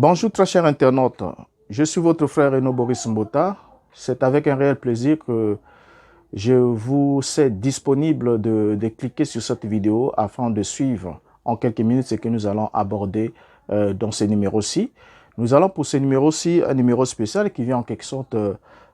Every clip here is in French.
Bonjour très chers internautes, je suis votre frère Renaud Boris Mbota. C'est avec un réel plaisir que je vous sais disponible de cliquer sur cette vidéo afin de suivre en quelques minutes ce que nous allons aborder dans ce numéro-ci. Nous allons pour ce numéro-ci un numéro spécial qui vient en quelque sorte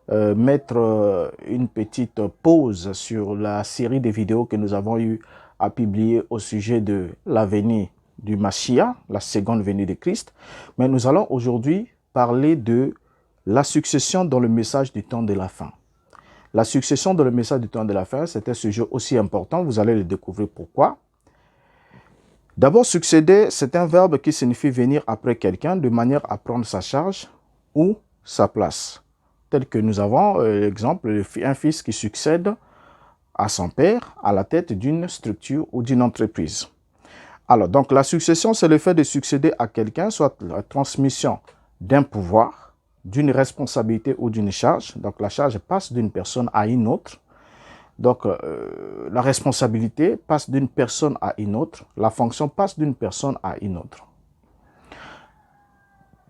mettre une petite pause sur la série de vidéos que nous avons eu à publier au sujet de la venue du Mashiach, la seconde venue de Christ. Mais nous allons aujourd'hui parler de la succession dans le message du temps de la fin. La succession dans le message du temps de la fin, c'est un sujet aussi important, vous allez le découvrir pourquoi. D'abord, succéder, c'est un verbe qui signifie venir après quelqu'un de manière à prendre sa charge ou sa place. Tel que nous avons l'exemple, un fils qui succède à son père à la tête d'une structure ou d'une entreprise. Alors, donc la succession, c'est le fait de succéder à quelqu'un, soit la transmission d'un pouvoir, d'une responsabilité ou d'une charge. Donc, la charge passe d'une personne à une autre. Donc, la responsabilité passe d'une personne à une autre. La fonction passe d'une personne à une autre.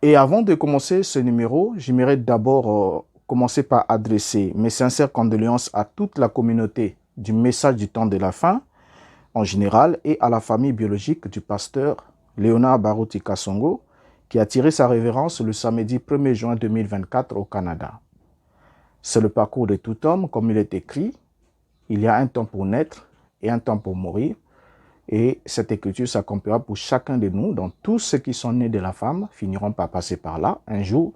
Et avant de commencer ce numéro, j'aimerais d'abord commencer par adresser mes sincères condoléances à toute la communauté du message du temps de la fin, en général, et à la famille biologique du pasteur Léonard Baruti Kasongo, qui a tiré sa révérence le samedi 1er juin 2024 au Canada. C'est le parcours de tout homme, comme il est écrit. Il y a un temps pour naître et un temps pour mourir. Et cette écriture s'accomplira pour chacun de nous. Donc tous ceux qui sont nés de la femme finiront par passer par là. Un jour,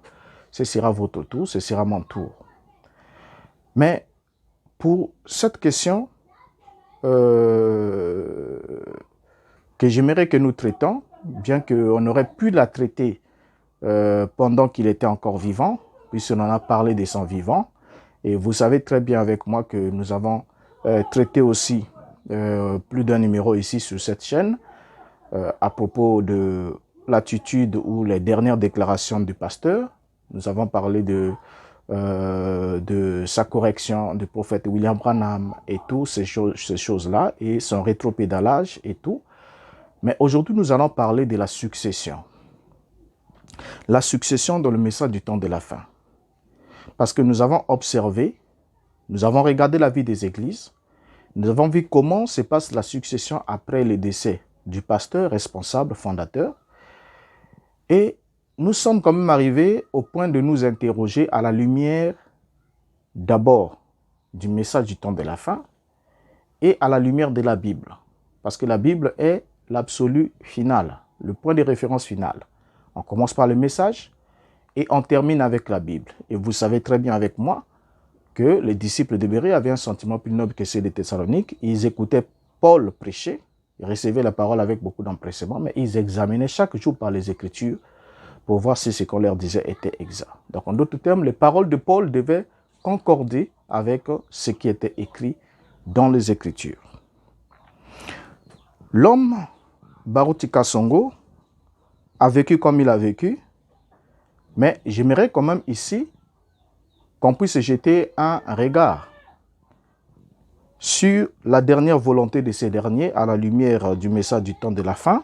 ce sera votre tour, ce sera mon tour. Mais pour cette question que j'aimerais que nous traitons, bien qu'on aurait pu la traiter pendant qu'il était encore vivant, puisqu'on en a parlé de son vivant. Et vous savez très bien avec moi que nous avons traité aussi plus d'un numéro ici sur cette chaîne à propos de l'attitude ou les dernières déclarations du pasteur. Nous avons parlé de sa correction du prophète William Branham et tout ces choses-là et son rétropédalage et tout. Mais aujourd'hui, nous allons parler de la succession. La succession dans le message du temps de la fin. Parce que nous avons observé, nous avons regardé la vie des églises, nous avons vu comment se passe la succession après le décès du pasteur responsable, fondateur. Et nous sommes quand même arrivés au point de nous interroger à la lumière d'abord du message du temps de la fin et à la lumière de la Bible. Parce que la Bible est l'absolu final, le point de référence final. On commence par le message et on termine avec la Bible. Et vous savez très bien avec moi que les disciples de Bérea avaient un sentiment plus noble que ceux de Thessalonique. Ils écoutaient Paul prêcher, ils recevaient la parole avec beaucoup d'empressement, mais ils examinaient chaque jour par les Écritures pour voir si ce qu'on leur disait était exact. Donc en d'autres termes, les paroles de Paul devaient concorder avec ce qui était écrit dans les Écritures. L'homme, Baruti Kasongo, a vécu comme il a vécu, mais j'aimerais quand même ici qu'on puisse jeter un regard sur la dernière volonté de ces derniers à la lumière du message du temps de la fin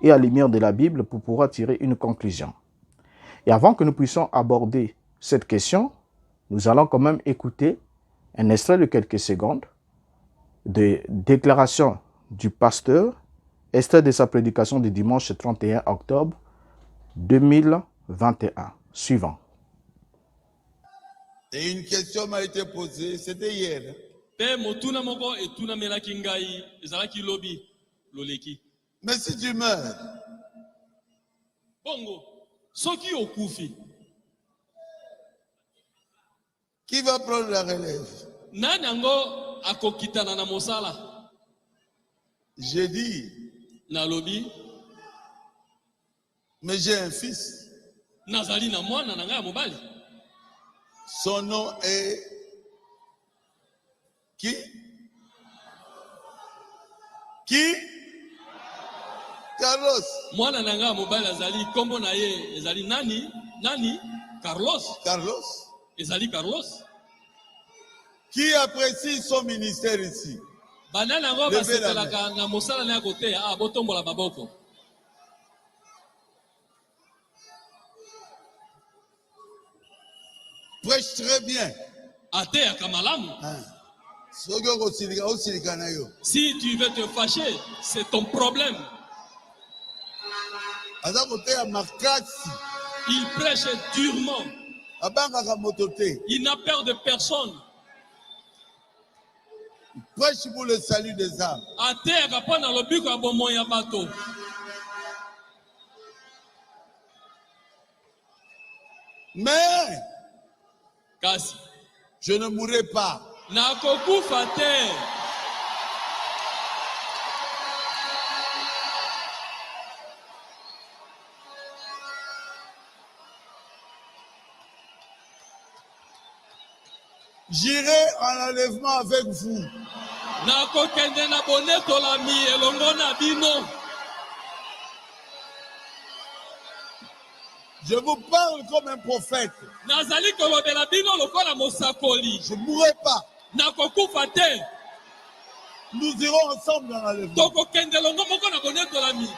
et à la lumière de la Bible pour pouvoir tirer une conclusion. Et avant que nous puissions aborder cette question, nous allons quand même écouter un extrait de quelques secondes de déclaration du pasteur, extrait de sa prédication du dimanche 31 octobre 2021. Suivant. Et une question m'a été posée, c'était hier. Mais si tu meurs, Bongo, soki okufi, qui va prendre la relève? nani yango akokitana na mosala? J'ai dit, Nalobi, mais j'ai un fils. nazali na mwana na ngai ya mobali. Son nom est qui? Qui? Carlos. Mwana na ngai ya mobali azali kombo na ye ezali nani? Nani? Carlos. Carlos. Ezali Carlos. Qui apprécie son ministère ici? Banani yango basepelaka na mosala na ya kote, botombola maboko. prêche très bien. Ate Kamalamu. Soki okosilika, osilika na yo. Si tu veux te fâcher, c'est ton problème. Aza koteya makasi. Il prêche durement. Abangaka moto te. Il n'a peur de personne. Il prêche pour le salut des âmes. Ate Kapana lobiko ya bomoi ya bato. Mais Kasi je ne mourrai pas. nakokufa te. J'irai en enlèvement avec vous. Nakokende na bonetolami elongo na bino. Je vous parle comme un prophète. Nazali kolobela bino lokola mosakoli. Je ne mourrai pas. Nakokufa te. Nous irons ensemble dans l'enlèvement. Tokokende longo moko na bonetolami.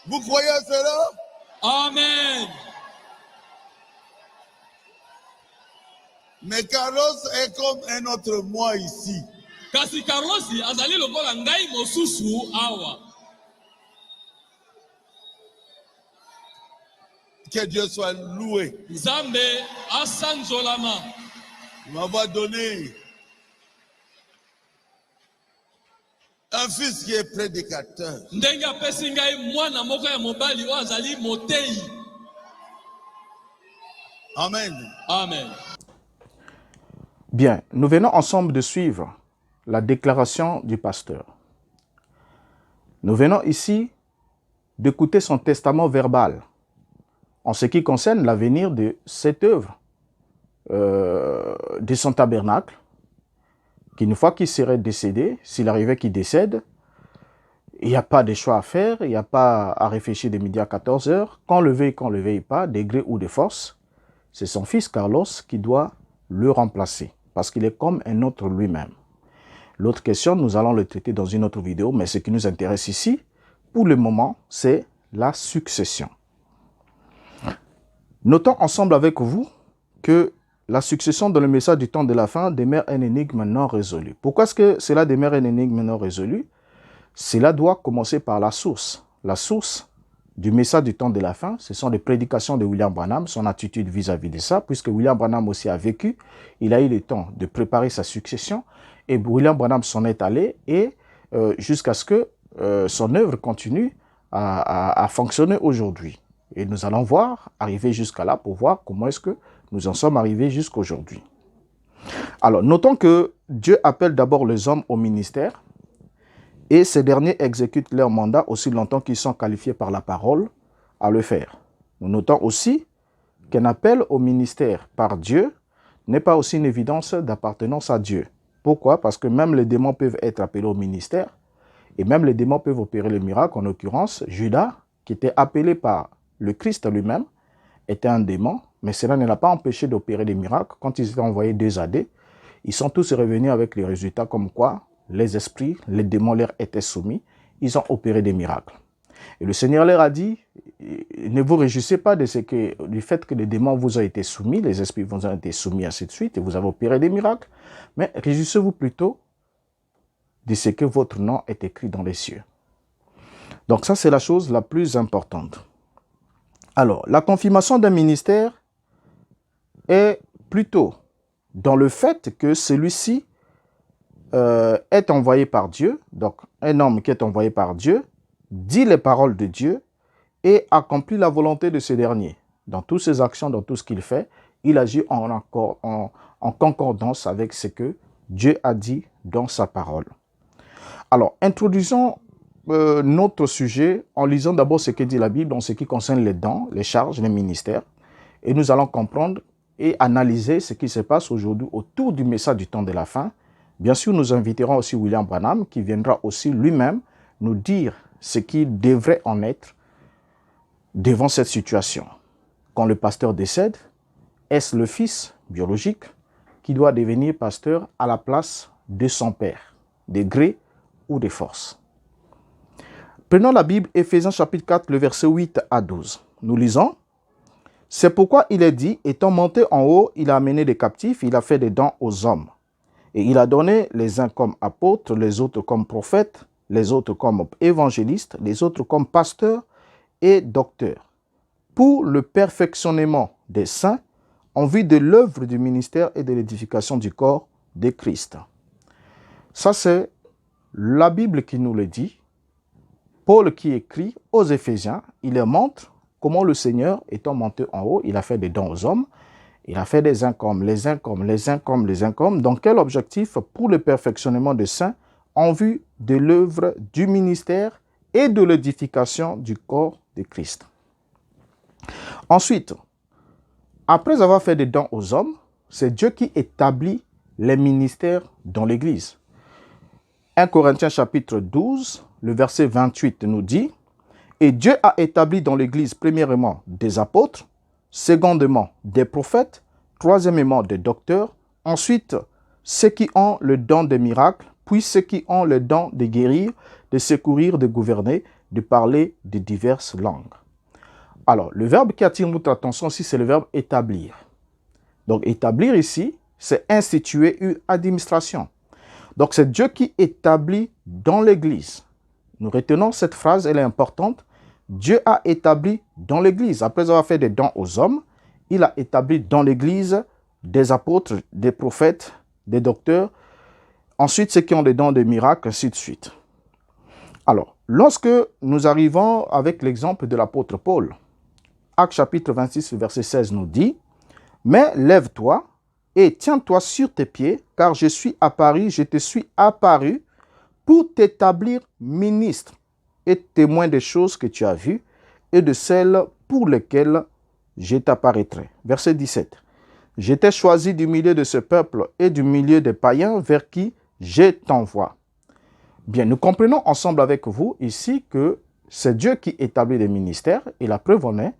Vous croyez à cela? Amen. Mais Carlos est comme un autre moi ici. Kasi Carlosi azali lokola ngai mosusu awa. Que Dieu soit loué. Nzambe asanzolama. Il m'avait donné un fils qui est prédicateur. Ndenge apesi ngai mwana moko ya mobali oyo azali motei. Amen. Amen. Bien, nous venons ensemble de suivre la déclaration du pasteur. Nous venons ici d'écouter son testament verbal en ce qui concerne l'avenir de cette œuvre de son tabernacle, qu'une fois qu'il serait décédé, s'il arrivait qu'il décède, il n'y a pas de choix à faire, il n'y a pas à réfléchir de midi à 14 heures, qu'on le veuille, qu'on ne le veuille pas, de gré ou de force, c'est son fils Carlos qui doit le remplacer, parce qu'il est comme un autre lui-même. L'autre question, nous allons le traiter dans une autre vidéo, mais ce qui nous intéresse ici, pour le moment, c'est la succession. Notons ensemble avec vous que la succession dans le message du temps de la fin demeure une énigme non résolue. Pourquoi est-ce que cela demeure une énigme non résolue? Cela doit commencer par la source. La source du message du temps de la fin, ce sont les prédications de William Branham, son attitude vis-à-vis de ça, puisque William Branham aussi a vécu, il a eu le temps de préparer sa succession, et William Branham s'en est allé, et jusqu'à ce que son œuvre continue à fonctionner aujourd'hui. Et nous allons voir, arriver jusqu'à là, pour voir comment est-ce que nous en sommes arrivés jusqu'à aujourd'hui. Alors, notons que Dieu appelle d'abord les hommes au ministère, et ces derniers exécutent leur mandat aussi longtemps qu'ils sont qualifiés par la parole à le faire. Nous notons aussi qu'un appel au ministère par Dieu n'est pas aussi une évidence d'appartenance à Dieu. Pourquoi? Parce que même les démons peuvent être appelés au ministère, et même les démons peuvent opérer le miracle. En l'occurrence, Judas, qui était appelé par le Christ lui-même, était un démon, mais cela ne l'a pas empêché d'opérer des miracles. Quand ils étaient envoyés 2 à 2, ils sont tous revenus avec les résultats comme quoi les esprits, les démons leur étaient soumis, ils ont opéré des miracles. Et le Seigneur leur a dit, ne vous réjouissez pas du fait que les démons vous ont été soumis, les esprits vous ont été soumis, ainsi de suite, et vous avez opéré des miracles, mais réjouissez-vous plutôt de ce que votre nom est écrit dans les cieux. Donc ça, c'est la chose la plus importante. Alors, la confirmation d'un ministère est plutôt dans le fait que celui-ci est envoyé par Dieu, donc un homme qui est envoyé par Dieu, dit les paroles de Dieu et accomplit la volonté de ce dernier. Dans toutes ses actions, dans tout ce qu'il fait, il agit en concordance avec ce que Dieu a dit dans sa parole. Alors, introduisons notre sujet en lisant d'abord ce que dit la Bible en ce qui concerne les dons, les charges, les ministères. Et nous allons comprendre et analyser ce qui se passe aujourd'hui autour du message du temps de la fin. Bien sûr, nous inviterons aussi William Branham qui viendra aussi lui-même nous dire ce qui devrait en être devant cette situation. Quand le pasteur décède, est-ce le fils biologique qui doit devenir pasteur à la place de son père, de gré ou de force? Prenons la Bible, Éphésiens chapitre 4, le verset 8 à 12. Nous lisons. C'est pourquoi il est dit, étant monté en haut, il a amené des captifs, il a fait des dons aux hommes. Et il a donné les uns comme apôtres, les autres comme prophètes, les autres comme évangélistes, les autres comme pasteurs et docteurs, pour le perfectionnement des saints, en vue de l'œuvre du ministère et de l'édification du corps de Christ. Ça, c'est la Bible qui nous le dit. Paul qui écrit aux Éphésiens, il leur montre comment le Seigneur, étant monté en haut, il a fait des dons aux hommes, il a fait des uns comme, les uns comme, les uns comme, les uns comme. Dans quel objectif? Pour le perfectionnement des saints, en vue de l'œuvre du ministère et de l'édification du corps de Christ. Ensuite, après avoir fait des dons aux hommes, c'est Dieu qui établit les ministères dans l'Église. 1 Corinthiens chapitre 12, le verset 28 nous dit « Et Dieu a établi dans l'Église premièrement des apôtres, secondement des prophètes, troisièmement des docteurs, ensuite ceux qui ont le don des miracles, puis ceux qui ont le don de guérir, de secourir, de gouverner, de parler de diverses langues. » Alors, le verbe qui attire notre attention ici, c'est le verbe « établir ». Donc, établir ici, c'est instituer une administration. Donc, c'est Dieu qui établit dans l'Église. Nous retenons cette phrase, elle est importante. Dieu a établi dans l'Église. Après avoir fait des dons aux hommes, il a établi dans l'Église des apôtres, des prophètes, des docteurs. Ensuite, ceux qui ont des dons de miracles, ainsi de suite. Alors, lorsque nous arrivons avec l'exemple de l'apôtre Paul, Actes chapitre 26, verset 16 nous dit « Mais lève-toi et tiens-toi sur tes pieds, car je te suis apparu pour t'établir ministre et témoin des choses que tu as vues et de celles pour lesquelles je t'apparaîtrai. » Verset 17. « Je t'ai choisi du milieu de ce peuple et du milieu des païens vers qui je t'envoie. » Bien, nous comprenons ensemble avec vous ici que c'est Dieu qui établit les ministères et la preuve en est,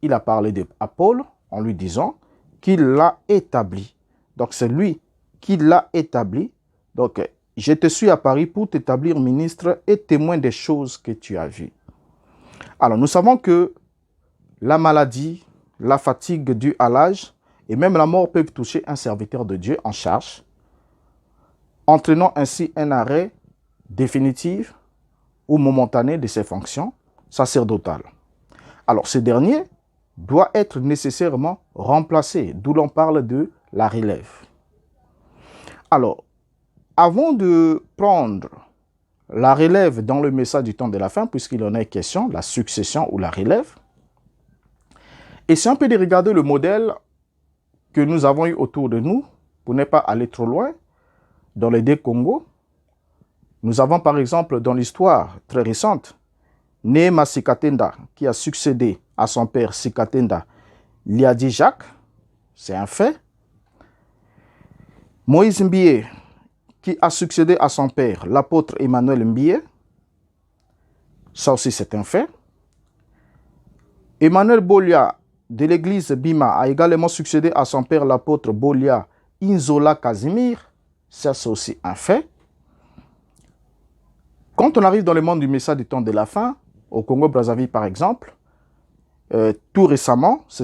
il a parlé à Paul en lui disant qu'il l'a établi. Donc, c'est lui qui l'a établi. Donc, je te suis apparu pour t'établir ministre et témoin des choses que tu as vues. Alors, nous savons que la maladie, la fatigue due à l'âge et même la mort peuvent toucher un serviteur de Dieu en charge, entraînant ainsi un arrêt définitif ou momentané de ses fonctions sacerdotales. Alors, ce dernier doit être nécessairement remplacé, d'où l'on parle de la relève. Alors, avant de prendre la relève dans le message du temps de la fin, puisqu'il en est question, la succession ou la relève, essayons un peu de regarder le modèle que nous avons eu autour de nous, pour ne pas aller trop loin, dans les deux Congos. Nous avons par exemple dans l'histoire très récente, Néma Sikatenda, qui a succédé à son père Sikatenda Liadi Jacques, c'est un fait. Moïse Mbie, qui a succédé à son père, l'apôtre Emmanuel Mbie, ça aussi c'est un fait. Emmanuel Bolia de l'église Bima a également succédé à son père, l'apôtre Bolia Inzola Casimir, ça c'est aussi un fait. Quand on arrive dans le monde du message du temps de la fin, au Congo-Brazzaville par exemple, tout récemment, c'est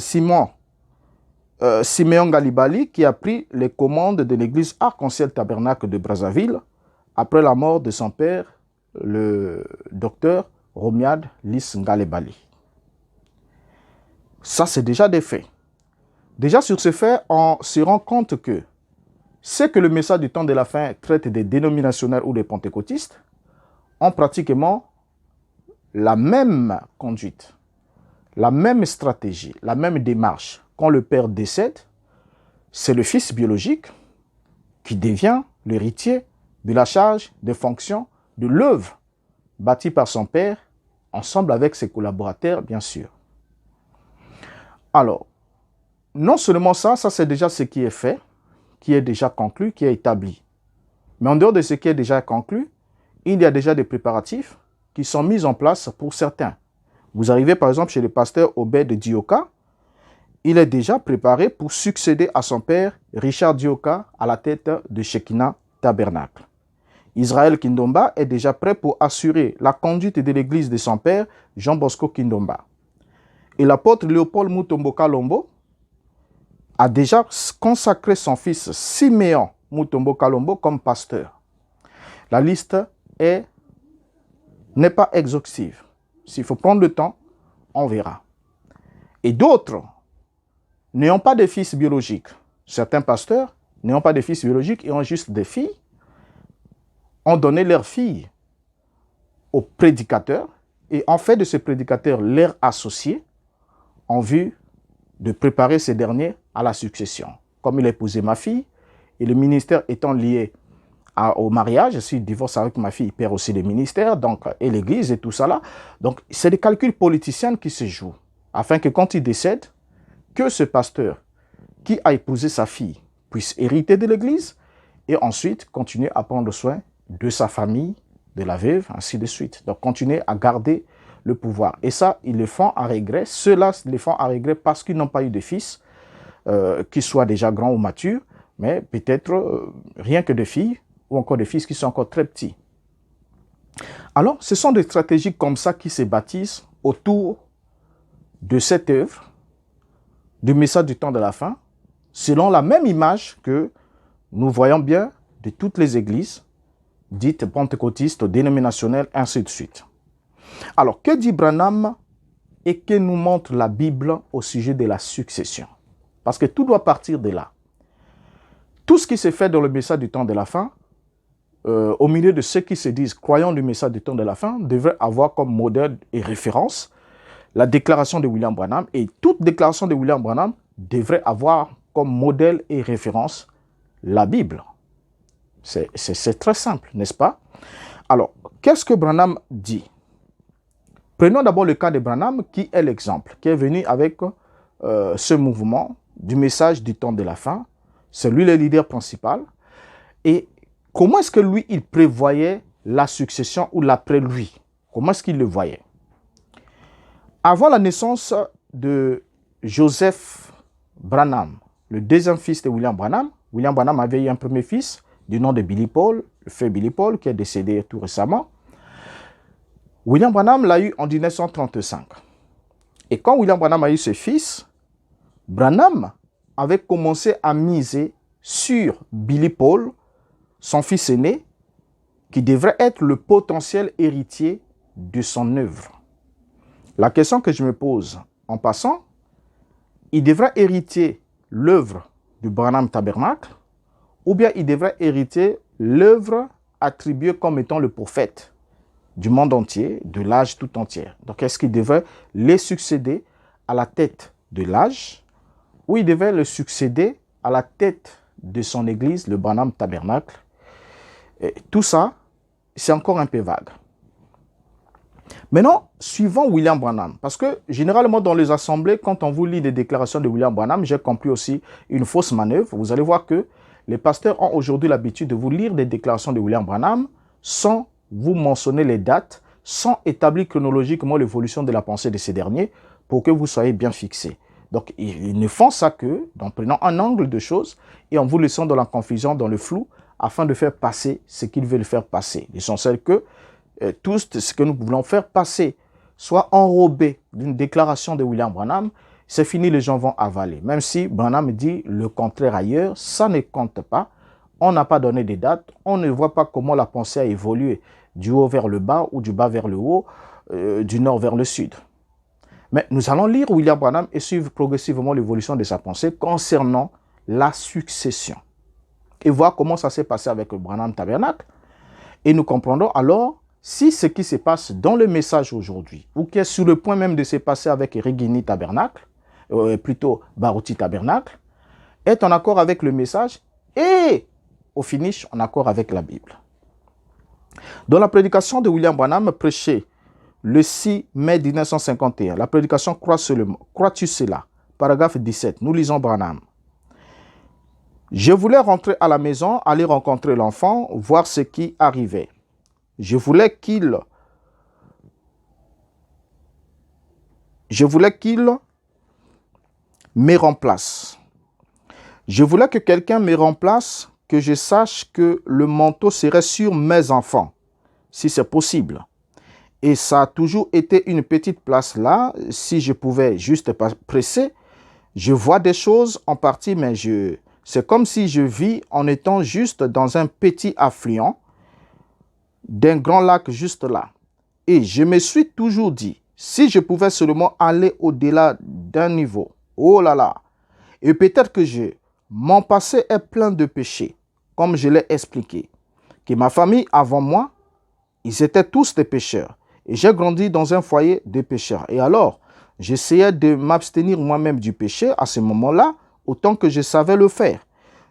Siméon Galibali qui a pris les commandes de l'église Arc-en-Ciel Tabernacle de Brazzaville après la mort de son père, le docteur Romiad Lis Ngalebali. Ça, c'est déjà des faits. Déjà sur ce fait, on se rend compte que ce que le message du temps de la fin traite des dénominationnels ou des pentecôtistes ont pratiquement la même conduite, la même stratégie, la même démarche. Quand le père décède, c'est le fils biologique qui devient l'héritier de la charge, des fonctions, de l'œuvre bâtie par son père, ensemble avec ses collaborateurs, bien sûr. Alors, non seulement ça c'est déjà ce qui est fait, qui est déjà conclu, qui est établi. Mais en dehors de ce qui est déjà conclu, il y a déjà des préparatifs qui sont mis en place pour certains. Vous arrivez par exemple chez le pasteur Obed Dioka, il est déjà préparé pour succéder à son père Richard Dioka à la tête de Shekinah Tabernacle. Israël Kindomba est déjà prêt pour assurer la conduite de l'église de son père, Jean Bosco Kindomba. Et l'apôtre Léopold Mutombo Kalombo a déjà consacré son fils Siméon Mutombo Kalombo comme pasteur. La liste n'est pas exhaustive. S'il faut prendre le temps, on verra. Et d'autres n'ayant pas de fils biologiques. Certains pasteurs n'ayant pas de fils biologiques et ont juste des filles, ont donné leurs filles aux prédicateurs et ont fait de ces prédicateurs leurs associés en vue de préparer ces derniers à la succession. Comme il a épousé ma fille et le ministère étant lié au mariage, si il divorce avec ma fille, il perd aussi le ministère, donc, et l'église et tout ça là. Donc, c'est des calculs politiciens qui se jouent afin que quand il décède, que ce pasteur qui a épousé sa fille puisse hériter de l'église et ensuite continuer à prendre soin de sa famille, de la veuve, ainsi de suite. Donc, continuer à garder le pouvoir. Et ça, ils le font à regret. Ceux-là le font à regret parce qu'ils n'ont pas eu de fils, qui soient déjà grands ou matures, mais peut-être rien que de filles, ou encore des fils qui sont encore très petits. Alors, ce sont des stratégies comme ça qui se bâtissent autour de cette œuvre, du message du temps de la fin, selon la même image que nous voyons bien de toutes les églises dites pentecôtistes, dénominationnelles, ainsi de suite. Alors, que dit Branham et que nous montre la Bible au sujet de la succession? Parce que tout doit partir de là. Tout ce qui s'est fait dans le message du temps de la fin, au milieu de ceux qui se disent croyants du message du temps de la fin, devrait avoir comme modèle et référence la déclaration de William Branham. Et toute déclaration de William Branham devrait avoir comme modèle et référence la Bible. C'est très simple, n'est-ce pas? Alors, qu'est-ce que Branham dit? Prenons d'abord le cas de Branham, qui est l'exemple, qui est venu avec ce mouvement du message du temps de la fin. C'est lui le leader principal. Et comment est-ce que lui, il prévoyait la succession ou l'après lui? Comment est-ce qu'il le voyait? Avant la naissance de Joseph Branham, le deuxième fils de William Branham avait eu un premier fils du nom de Billy Paul, le frère Billy Paul, qui est décédé tout récemment. William Branham l'a eu en 1935. Et quand William Branham a eu ce fils, Branham avait commencé à miser sur Billy Paul, son fils aîné, qui devrait être le potentiel héritier de son œuvre. La question que je me pose en passant, il devrait hériter l'œuvre du Branham Tabernacle ou bien il devrait hériter l'œuvre attribuée comme étant le prophète du monde entier, de l'âge tout entier. Donc, est-ce qu'il devrait les succéder à la tête de l'âge ou il devrait le succéder à la tête de son église, le Branham Tabernacle? Et tout ça, c'est encore un peu vague. Maintenant, suivant William Branham, parce que généralement dans les assemblées, quand on vous lit des déclarations de William Branham, j'ai compris aussi une fausse manœuvre. Vous allez voir que les pasteurs ont aujourd'hui l'habitude de vous lire des déclarations de William Branham sans vous mentionner les dates, sans établir chronologiquement l'évolution de la pensée de ces derniers pour que vous soyez bien fixés. Donc, ils ne font ça que en prenant un angle de choses et en vous laissant dans la confusion, dans le flou, afin de faire passer ce qu'ils veulent faire passer. L'essentiel que tout ce que nous voulons faire passer soit enrobé d'une déclaration de William Branham, c'est fini, les gens vont avaler. Même si Branham dit le contraire ailleurs, ça ne compte pas. On n'a pas donné des dates, on ne voit pas comment la pensée a évolué du haut vers le bas ou du bas vers le haut, du nord vers le sud. Mais nous allons lire William Branham et suivre progressivement l'évolution de sa pensée concernant la succession. Et voir comment ça s'est passé avec le Branham Tabernacle. Et nous comprendrons alors si ce qui se passe dans le message aujourd'hui, ou qui est sur le point même de se passer avec Regini Tabernacle, plutôt Baruti Tabernacle, est en accord avec le message et au finish en accord avec la Bible. Dans la prédication de William Branham prêchée le 6 mai 1951, la prédication Crois-tu cela? Paragraphe 17, nous lisons Branham. Je voulais rentrer à la maison, aller rencontrer l'enfant, voir ce qui arrivait. Je voulais qu'il me remplace. Je voulais que quelqu'un me remplace, que je sache que le manteau serait sur mes enfants, si c'est possible. Et ça a toujours été une petite place là, si je pouvais juste presser. Je vois des choses en partie, mais c'est comme si je vis en étant juste dans un petit affluent d'un grand lac juste là. Et je me suis toujours dit, si je pouvais seulement aller au-delà d'un niveau, oh là là, et peut-être que mon passé est plein de péchés, comme je l'ai expliqué, que ma famille avant moi, ils étaient tous des pécheurs. Et j'ai grandi dans un foyer de pécheurs. Et alors, j'essayais de m'abstenir moi-même du péché à ce moment-là, autant que je savais le faire.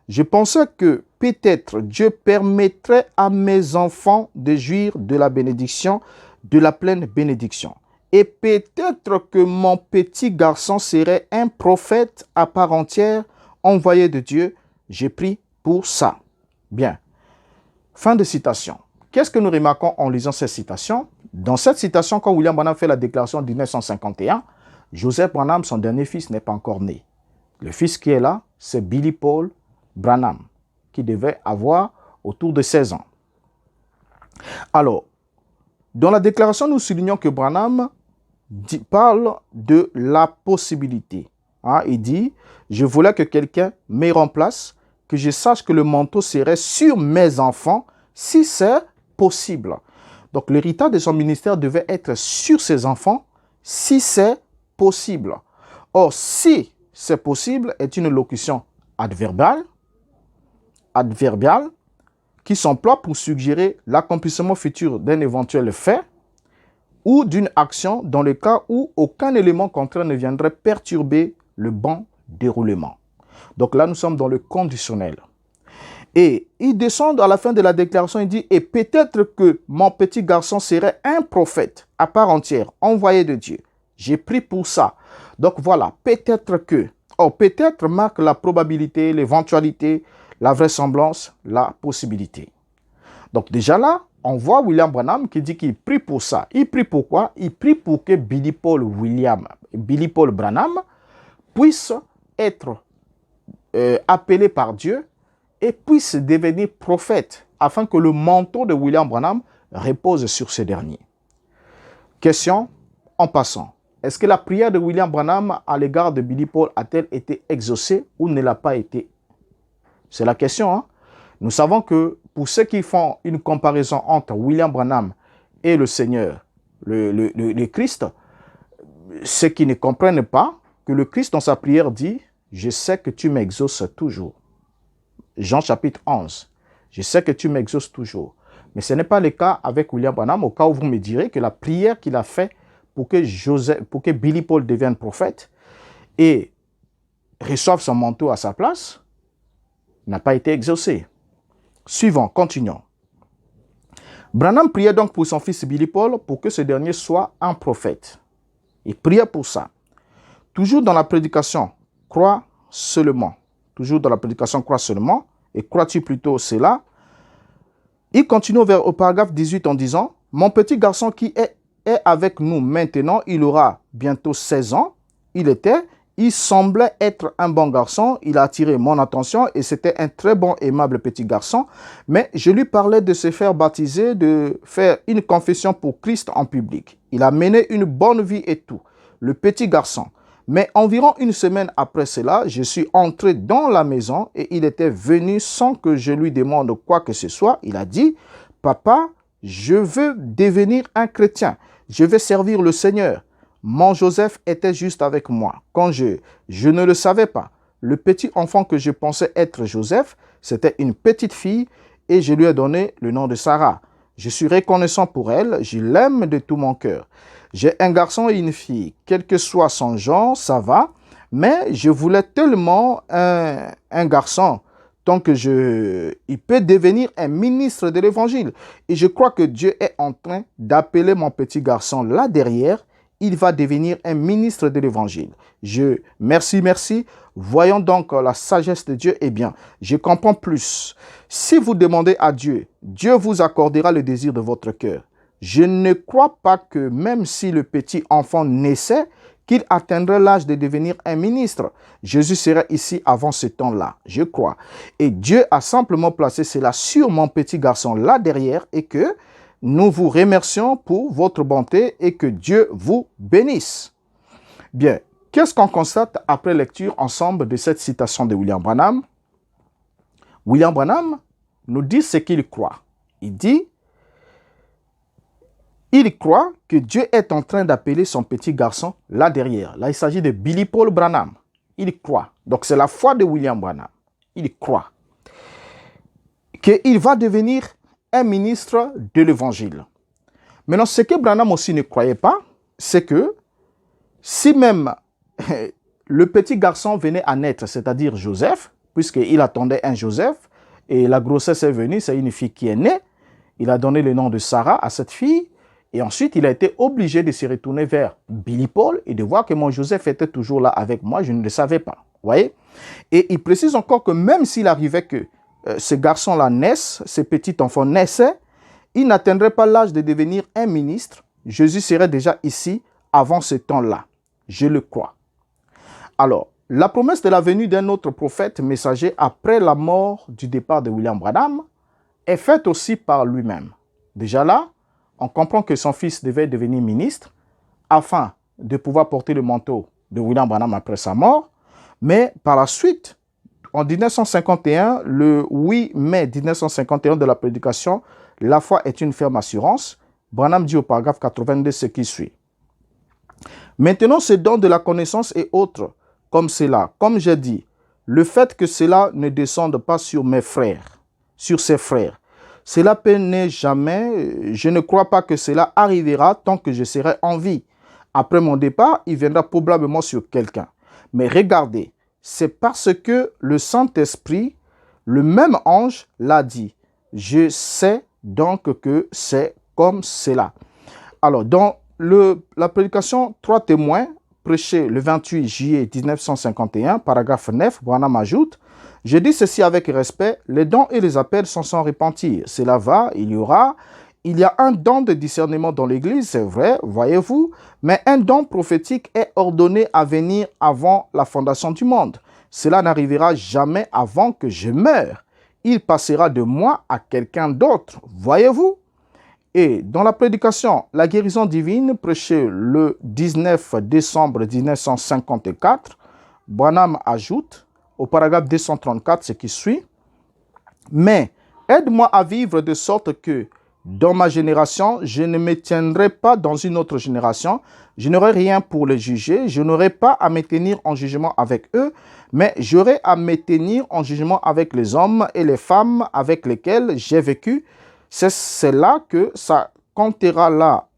Je pensais que peut-être Dieu permettrait à mes enfants de jouir de la bénédiction, de la pleine bénédiction. Et peut-être que mon petit garçon serait un prophète à part entière, envoyé de Dieu. J'ai pris pour ça. Bien. Fin de citation. Qu'est-ce que nous remarquons en lisant cette citation? Dans cette citation, quand William Branham fait la déclaration en 1951, Joseph Branham, son dernier fils, n'est pas encore né. Le fils qui est là, c'est Billy Paul Branham, qui devait avoir autour de 16 ans. Alors, dans la déclaration, nous soulignons que Branham parle de la possibilité. Il dit, je voulais que quelqu'un me remplace, que je sache que le manteau serait sur mes enfants, si c'est possible. Donc, l'héritage de son ministère devait être sur ses enfants, si c'est possible. Or, si c'est possible est une locution adverbiale qui s'emploie pour suggérer l'accomplissement futur d'un éventuel fait ou d'une action dans le cas où aucun élément contraire ne viendrait perturber le bon déroulement. Donc là, nous sommes dans le conditionnel. Et il descend à la fin de la déclaration, il dit, et peut-être que mon petit garçon serait un prophète à part entière, envoyé de Dieu. J'ai pris pour ça. Donc voilà, peut-être que. Or, peut-être marque la probabilité, l'éventualité, la vraisemblance, la possibilité. Donc déjà là, on voit William Branham qui dit qu'il prie pour ça. Il prie pour quoi? Il prie pour que Billy Paul Branham puisse être appelé par Dieu et puisse devenir prophète afin que le manteau de William Branham repose sur ce dernier. Question en passant. Est-ce que la prière de William Branham à l'égard de Billy Paul a-t-elle été exaucée ou ne l'a pas été? C'est la question. Nous savons que pour ceux qui font une comparaison entre William Branham et le Seigneur, le Christ, ceux qui ne comprennent pas que le Christ dans sa prière dit « Je sais que tu m'exauces toujours ». Jean chapitre 11. « Je sais que tu m'exauces toujours ». Mais ce n'est pas le cas avec William Branham, au cas où vous me direz que la prière qu'il a faite pour que Billy Paul devienne prophète et reçoive son manteau à sa place n'a pas été exaucée. Suivant, continuons. Branham priait donc pour son fils Billy Paul pour que ce dernier soit un prophète. Il priait pour ça. Toujours dans la prédication, crois seulement. Toujours dans la prédication, crois seulement. Et crois-tu plutôt cela? Il continue au paragraphe 18 en disant, « Mon petit garçon qui est avec nous maintenant, il aura bientôt 16 ans. Il semblait être un bon garçon, il a attiré mon attention et c'était un très bon, aimable petit garçon. Mais je lui parlais de se faire baptiser, de faire une confession pour Christ en public. Il a mené une bonne vie et tout, le petit garçon. Mais environ une semaine après cela, je suis entré dans la maison et il était venu sans que je lui demande quoi que ce soit. Il a dit, « Papa, je veux devenir un chrétien, je vais servir le Seigneur. » Mon Joseph était juste avec moi. Quand je ne le savais pas. Le petit enfant que je pensais être Joseph, c'était une petite fille et je lui ai donné le nom de Sarah. Je suis reconnaissant pour elle, je l'aime de tout mon cœur. J'ai un garçon et une fille. Quel que soit son genre, ça va. Mais je voulais tellement un garçon tant que il peut devenir un ministre de l'Évangile. Et je crois que Dieu est en train d'appeler mon petit garçon là derrière. Il va devenir un ministre de l'Évangile. Merci. Voyons donc la sagesse de Dieu. Eh bien, je comprends plus. Si vous demandez à Dieu, Dieu vous accordera le désir de votre cœur. Je ne crois pas que même si le petit enfant naissait, qu'il atteindrait l'âge de devenir un ministre. Jésus serait ici avant ce temps-là, je crois. Et Dieu a simplement placé cela sur mon petit garçon là derrière et que nous vous remercions pour votre bonté et que Dieu vous bénisse. Bien, qu'est-ce qu'on constate après lecture ensemble de cette citation de William Branham? William Branham nous dit ce qu'il croit. Il dit, il croit que Dieu est en train d'appeler son petit garçon là derrière. Là, il s'agit de Billy Paul Branham. Il croit. Donc, c'est la foi de William Branham. Il croit qu'il va devenir un ministre de l'Évangile. Maintenant, ce que Branham aussi ne croyait pas, c'est que si même le petit garçon venait à naître, c'est-à-dire Joseph, puisqu'il attendait un Joseph, et la grossesse est venue, c'est une fille qui est née, il a donné le nom de Sarah à cette fille, et ensuite il a été obligé de se retourner vers Billy Paul et de voir que mon Joseph était toujours là avec moi, je ne le savais pas. Voyez? Et il précise encore que même s'il arrivait que ce garçon-là naisse, ce petit enfant naissait, il n'atteindrait pas l'âge de devenir un ministre. Jésus serait déjà ici avant ce temps-là. Je le crois. Alors, la promesse de la venue d'un autre prophète messager après la mort du départ de William Branham est faite aussi par lui-même. Déjà là, on comprend que son fils devait devenir ministre afin de pouvoir porter le manteau de William Branham après sa mort. Mais par la suite, en 1951, le 8 mai 1951 de la prédication, la foi est une ferme assurance. Branham dit au paragraphe 82 ce qui suit. Maintenant, ce don de la connaissance et autres, comme cela, comme j'ai dit, le fait que cela ne descende pas sur mes frères, sur ses frères, cela peut ne jamais, je ne crois pas que cela arrivera tant que je serai en vie. Après mon départ, il viendra probablement sur quelqu'un. Mais regardez, c'est parce que le Saint-Esprit, le même ange, l'a dit. Je sais donc que c'est comme cela. Alors, dans la prédication 3 témoins, prêchée le 28 juillet 1951, paragraphe 9, Branham ajoute, « Je dis ceci avec respect, les dons et les appels sont sans repentir. Cela va, il y a un don de discernement dans l'Église, c'est vrai, voyez-vous, mais un don prophétique est ordonné à venir avant la fondation du monde. Cela n'arrivera jamais avant que je meure. Il passera de moi à quelqu'un d'autre, voyez-vous. » Et dans la prédication, la guérison divine, prêchée le 19 décembre 1954, Branham ajoute, au paragraphe 234, ce qui suit, « Mais aide-moi à vivre de sorte que, dans ma génération, je ne me tiendrai pas dans une autre génération, je n'aurai rien pour les juger, je n'aurai pas à me tenir en jugement avec eux, mais j'aurai à me tenir en jugement avec les hommes et les femmes avec lesquels j'ai vécu. C'est là que ça comptera là,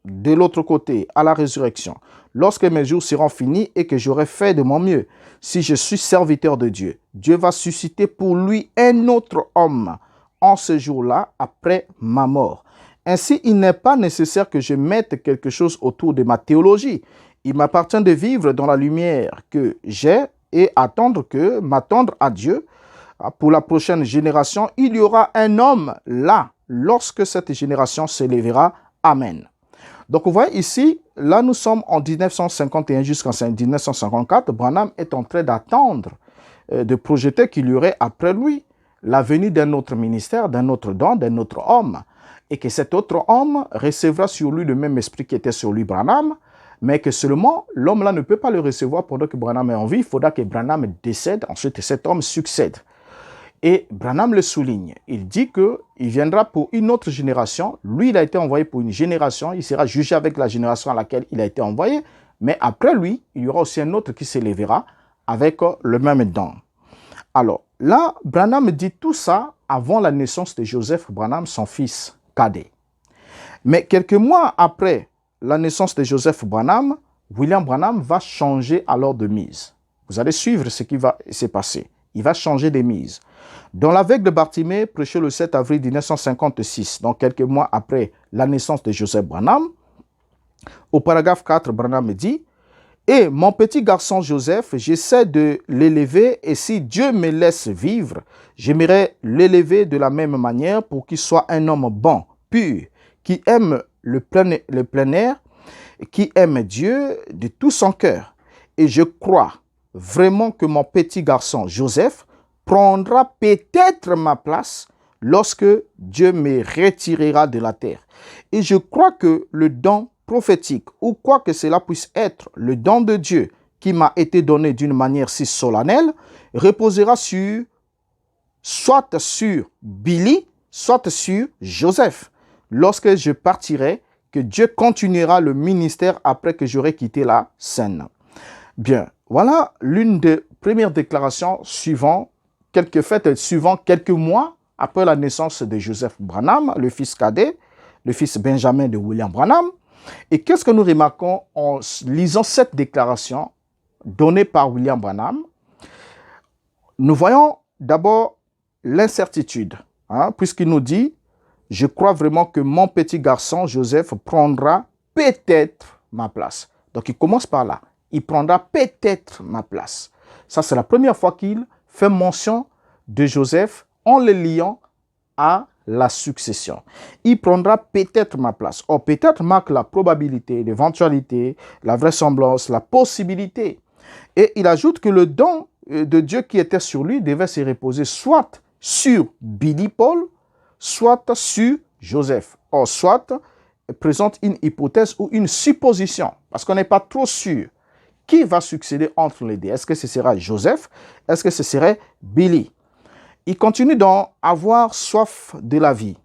de l'autre côté, à la résurrection, lorsque mes jours seront finis et que j'aurai fait de mon mieux. Si je suis serviteur de Dieu, Dieu va susciter pour lui un autre homme en ce jour-là, après ma mort. Ainsi, il n'est pas nécessaire que je mette quelque chose autour de ma théologie. Il m'appartient de vivre dans la lumière que j'ai et m'attendre à Dieu. Pour la prochaine génération, il y aura un homme là, lorsque cette génération s'élèvera. Amen. Donc, vous voyez ici, là, nous sommes en 1951 jusqu'en 1954. Branham est en train d'attendre, de projeter qu'il y aurait après lui la venue d'un autre ministère, d'un autre don, d'un autre homme. Et que cet autre homme recevra sur lui le même esprit qui était sur lui, Branham, mais que seulement l'homme-là ne peut pas le recevoir pendant que Branham est en vie. Il faudra que Branham décède, ensuite cet homme succède. Et Branham le souligne. Il dit qu'il viendra pour une autre génération. Lui, il a été envoyé pour une génération. Il sera jugé avec la génération à laquelle il a été envoyé. Mais après lui, il y aura aussi un autre qui s'élèvera avec le même don. Alors, là, Branham dit tout ça avant la naissance de Joseph Branham, son fils cadet. Mais quelques mois après la naissance de Joseph Branham, William Branham va changer alors de mise. Vous allez suivre ce qui va se passer. Il va changer de mise. Dans la veille de Bartimée, prêché le 7 avril 1956, donc quelques mois après la naissance de Joseph Branham, au paragraphe 4, Branham dit « Et mon petit garçon Joseph, j'essaie de l'élever et si Dieu me laisse vivre, j'aimerais l'élever de la même manière pour qu'il soit un homme bon, pur, qui aime le plein air qui aime Dieu de tout son cœur. Et je crois vraiment que mon petit garçon Joseph prendra peut-être ma place lorsque Dieu me retirera de la terre. Et je crois que le don prophétique, ou quoi que cela puisse être, le don de Dieu qui m'a été donné d'une manière si solennelle, reposera soit sur Billy, soit sur Joseph. Lorsque je partirai, que Dieu continuera le ministère après que j'aurai quitté la scène. Bien, voilà l'une des premières déclarations suivant quelques mois après la naissance de Joseph Branham, le fils cadet, le fils Benjamin de William Branham. Et qu'est-ce que nous remarquons en lisant cette déclaration donnée par William Branham? Nous voyons d'abord l'incertitude, puisqu'il nous dit « Je crois vraiment que mon petit garçon Joseph prendra peut-être ma place. » Donc il commence par là. Il prendra peut-être ma place. Ça, c'est la première fois qu'il fait mention de Joseph en le liant à la succession. Il prendra peut-être ma place. Or, peut-être marque la probabilité, l'éventualité, la vraisemblance, la possibilité. Et il ajoute que le don de Dieu qui était sur lui devait se reposer soit sur Billy Paul, soit sur Joseph. Or, soit présente une hypothèse ou une supposition, parce qu'on n'est pas trop sûr. Qui va succéder entre les deux? Est-ce que ce sera Joseph? Est-ce que ce serait Billy? Il continue donc à avoir soif de la vie.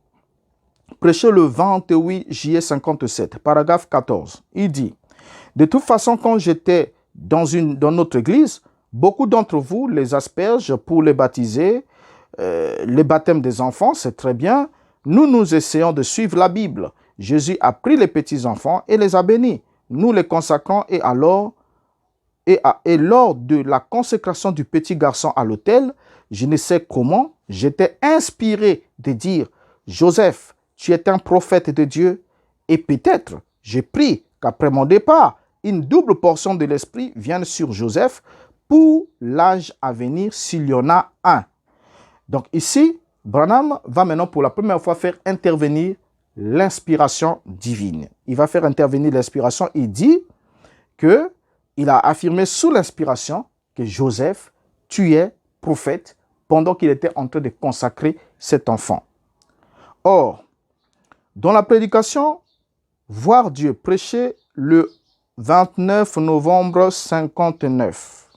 Prêché le 28 juillet 57, paragraphe 14. Il dit, « De toute façon, quand j'étais dans notre église, beaucoup d'entre vous les aspergent pour les baptiser. Les baptêmes des enfants, c'est très bien. Nous essayons de suivre la Bible. Jésus a pris les petits-enfants et les a bénis. Nous les consacrons et lors de la consécration du petit garçon à l'autel, je ne sais comment, j'étais inspiré de dire, Joseph, tu es un prophète de Dieu. Et peut-être, j'ai pris qu'après mon départ, une double portion de l'esprit vienne sur Joseph pour l'âge à venir s'il y en a un. Donc ici, Branham va maintenant pour la première fois faire intervenir l'inspiration divine. Il va faire intervenir l'inspiration. Il dit qu'il a affirmé sous l'inspiration que Joseph, tu es prophète pendant qu'il était en train de consacrer cet enfant. Or, dans la prédication, voir Dieu prêcher le 29 novembre 59,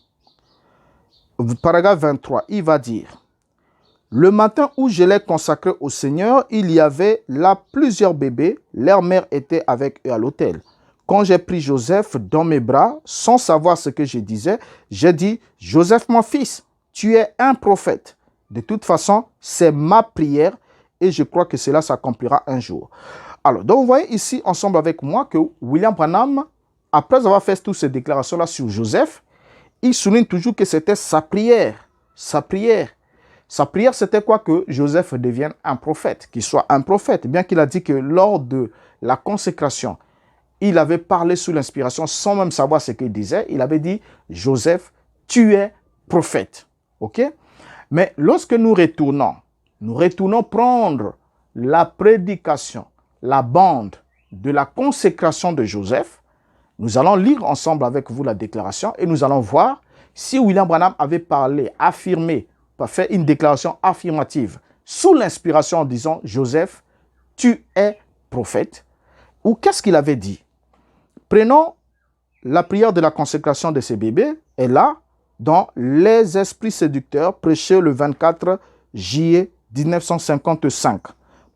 paragraphe 23, il va dire, « Le matin où je l'ai consacré au Seigneur, il y avait là plusieurs bébés, leur mère était avec eux à l'autel. Quand j'ai pris Joseph dans mes bras, sans savoir ce que je disais, j'ai dit, « Joseph, mon fils, tu es un prophète. De toute façon, c'est ma prière et je crois que cela s'accomplira un jour. » Alors, donc vous voyez ici ensemble avec moi que William Branham, après avoir fait toutes ces déclarations-là sur Joseph, il souligne toujours que c'était sa prière. Sa prière. Sa prière, c'était quoi? Que Joseph devienne un prophète, qu'il soit un prophète. Bien qu'il a dit que lors de la consécration, il avait parlé sous l'inspiration sans même savoir ce qu'il disait. Il avait dit, Joseph, tu es prophète. OK? Mais lorsque nous retournons prendre la prédication, la bande de la consécration de Joseph, nous allons lire ensemble avec vous la déclaration et nous allons voir si William Branham avait parlé, affirmé, fait une déclaration affirmative sous l'inspiration en disant « Joseph, tu es prophète » ou qu'est-ce qu'il avait dit? Prenons la prière de la consécration de ces bébés et là, dans Les Esprits séducteurs, prêché le 24 juillet 1955,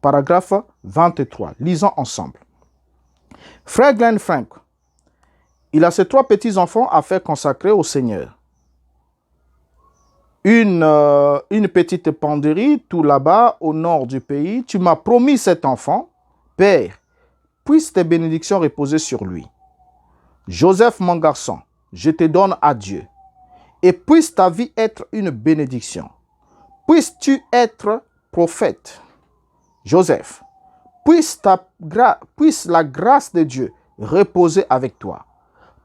paragraphe 23. Lisons ensemble. Frère Glenn Frank, il a ses 3 petits-enfants à faire consacrer au Seigneur. Une petite penderie tout là-bas au nord du pays. Tu m'as promis cet enfant. Père, puisse tes bénédictions reposer sur lui. Joseph, mon garçon, je te donne à Dieu. Et puisse ta vie être une bénédiction. Puisses-tu être prophète. Joseph, puisse la grâce de Dieu reposer avec toi.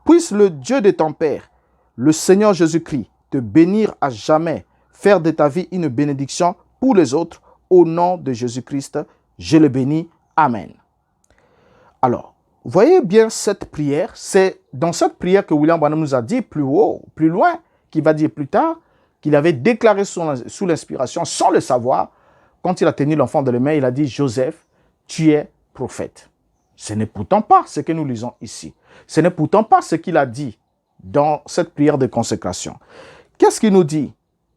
Puisse le Dieu de ton Père, le Seigneur Jésus-Christ, te bénir à jamais, faire de ta vie une bénédiction pour les autres. Au nom de Jésus-Christ, je le bénis. Amen. Alors, voyez bien cette prière. C'est dans cette prière que William Branham nous a dit plus haut, plus loin, qu'il va dire plus tard, qu'il avait déclaré sous l'inspiration, sans le savoir, quand il a tenu l'enfant de les mains, il a dit, Joseph, tu es prophète. Ce n'est pourtant pas ce que nous lisons ici. Ce n'est pourtant pas ce qu'il a dit dans cette prière de consécration. Qu'est-ce qu'il nous dit?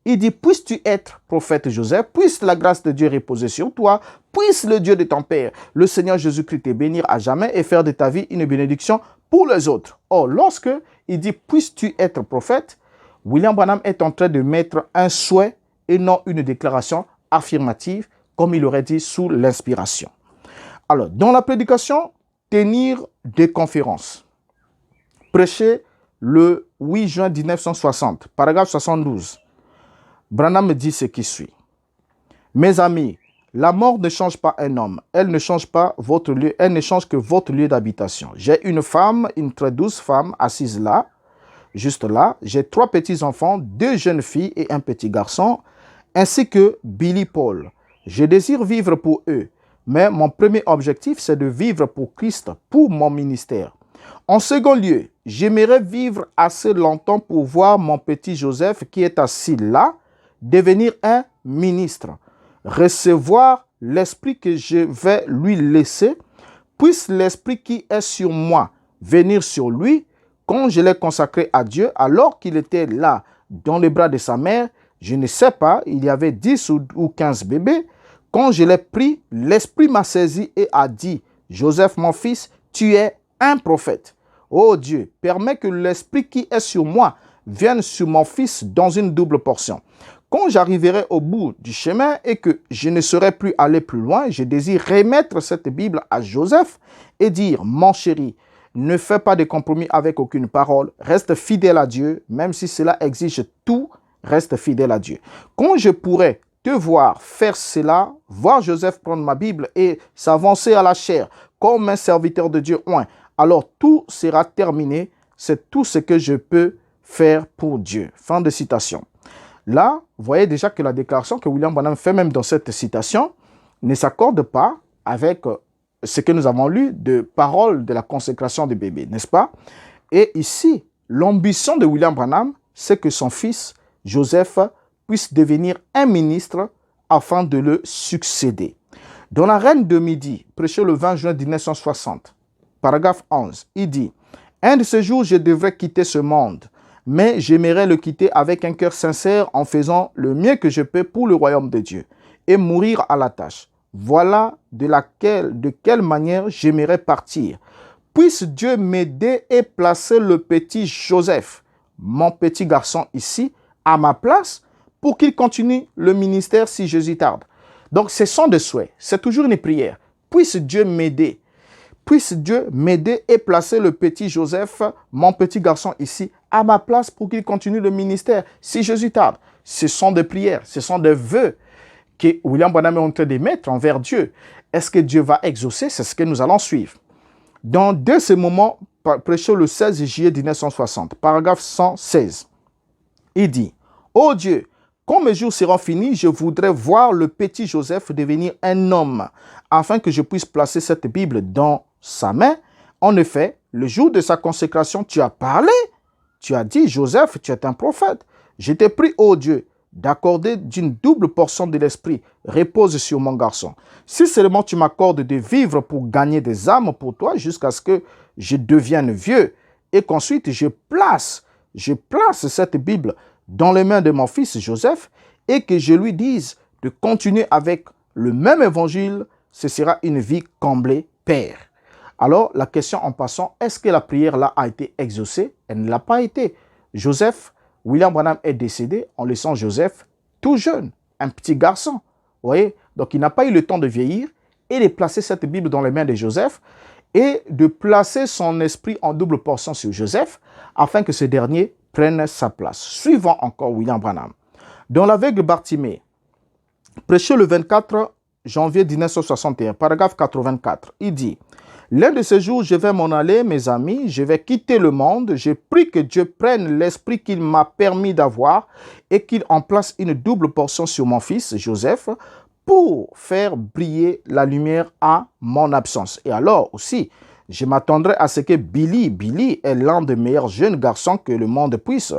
Il dit, puisses-tu être prophète Joseph, puisse la grâce de Dieu reposer sur toi, puisse le Dieu de ton Père, le Seigneur Jésus-Christ, te bénir à jamais et faire de ta vie une bénédiction pour les autres. Or, lorsque il dit, puisses-tu être prophète, William Branham est en train de mettre un souhait et non une déclaration affirmative, comme il aurait dit sous l'inspiration. Alors, dans la prédication, tenir des conférences. Prêcher le 8 juin 1960, paragraphe 72. Branham me dit ce qui suit. Mes amis, la mort ne change pas un homme. Elle ne change pas votre lieu, elle ne change que votre lieu d'habitation. J'ai une femme, une très douce femme, assise là, juste là. J'ai 3 petits-enfants, 2 jeunes filles et un petit garçon, ainsi que Billy Paul. Je désire vivre pour eux, mais mon premier objectif, c'est de vivre pour Christ, pour mon ministère. En second lieu, j'aimerais vivre assez longtemps pour voir mon petit Joseph qui est assis là, devenir un ministre, recevoir l'esprit que je vais lui laisser, puisse l'esprit qui est sur moi venir sur lui. Quand je l'ai consacré à Dieu, alors qu'il était là, dans les bras de sa mère, je ne sais pas, il y avait 10 ou 15 bébés. Quand je l'ai pris, l'esprit m'a saisi et a dit, Joseph, mon fils, tu es un prophète. Oh Dieu, permets que l'esprit qui est sur moi vienne sur mon fils dans une double portion. Quand j'arriverai au bout du chemin et que je ne serai plus allé plus loin, je désire remettre cette Bible à Joseph et dire, mon chéri, ne fais pas de compromis avec aucune parole, reste fidèle à Dieu, même si cela exige tout, reste fidèle à Dieu. Quand je pourrai te voir faire cela, voir Joseph prendre ma Bible et s'avancer à la chair comme un serviteur de Dieu oint, alors tout sera terminé, c'est tout ce que je peux faire pour Dieu. Fin de citation. Là, vous voyez déjà que la déclaration que William Branham fait même dans cette citation ne s'accorde pas avec ce que nous avons lu de paroles de la consécration du bébé, n'est-ce pas? Et ici, l'ambition de William Branham, c'est que son fils, Joseph, puisse devenir un ministre afin de le succéder. Dans la Reine de Midi, prêché le 20 juin 1960, paragraphe 11, il dit « Un de ces jours, je devrais quitter ce monde, mais j'aimerais le quitter avec un cœur sincère en faisant le mieux que je peux pour le royaume de Dieu et mourir à la tâche. Voilà de quelle manière j'aimerais partir. Puisse Dieu m'aider et placer le petit Joseph, mon petit garçon ici, à ma place pour qu'il continue le ministère si Jésus tarde. » Donc, ce sont des souhaits. C'est toujours une prière. Puisse Dieu m'aider. Puisse Dieu m'aider et placer le petit Joseph, mon petit garçon ici, à ma place pour qu'il continue le ministère si Jésus tarde. Ce sont des prières, ce sont des vœux que William Branham est en train de mettre envers Dieu. Est-ce que Dieu va exaucer? C'est ce que nous allons suivre. Dès ce moment, prêché le 16 juillet 1960, paragraphe 116, il dit « Ô Dieu, quand mes jours seront finis, je voudrais voir le petit Joseph devenir un homme, afin que je puisse placer cette Bible dans sa main. En effet, le jour de sa consécration, tu as parlé. Tu as dit, Joseph, tu es un prophète. Je t'ai pris, ô Dieu, d'accorder d'une double portion de l'esprit. Repose sur mon garçon. Si seulement tu m'accordes de vivre pour gagner des âmes pour toi jusqu'à ce que je devienne vieux et qu'ensuite je place cette Bible dans les mains de mon fils Joseph et que je lui dise de continuer avec le même évangile, ce sera une vie comblée, Père. Alors, la question en passant, est-ce que la prière là a été exaucée? Elle ne l'a pas été. William Branham est décédé en laissant Joseph tout jeune, un petit garçon. Vous voyez? Donc, il n'a pas eu le temps de vieillir et de placer cette Bible dans les mains de Joseph et de placer son esprit en double portion sur Joseph afin que ce dernier prenne sa place. Suivant encore William Branham. Dans l'aveugle Bartimée, prêché le 24 janvier 1961, paragraphe 84, il dit « L'un de ces jours, je vais m'en aller, mes amis, je vais quitter le monde. Je prie que Dieu prenne l'esprit qu'il m'a permis d'avoir et qu'il en place une double portion sur mon fils, Joseph, pour faire briller la lumière à mon absence. Et alors aussi, Je m'attendrai à ce que Billy est l'un des meilleurs jeunes garçons que le monde puisse.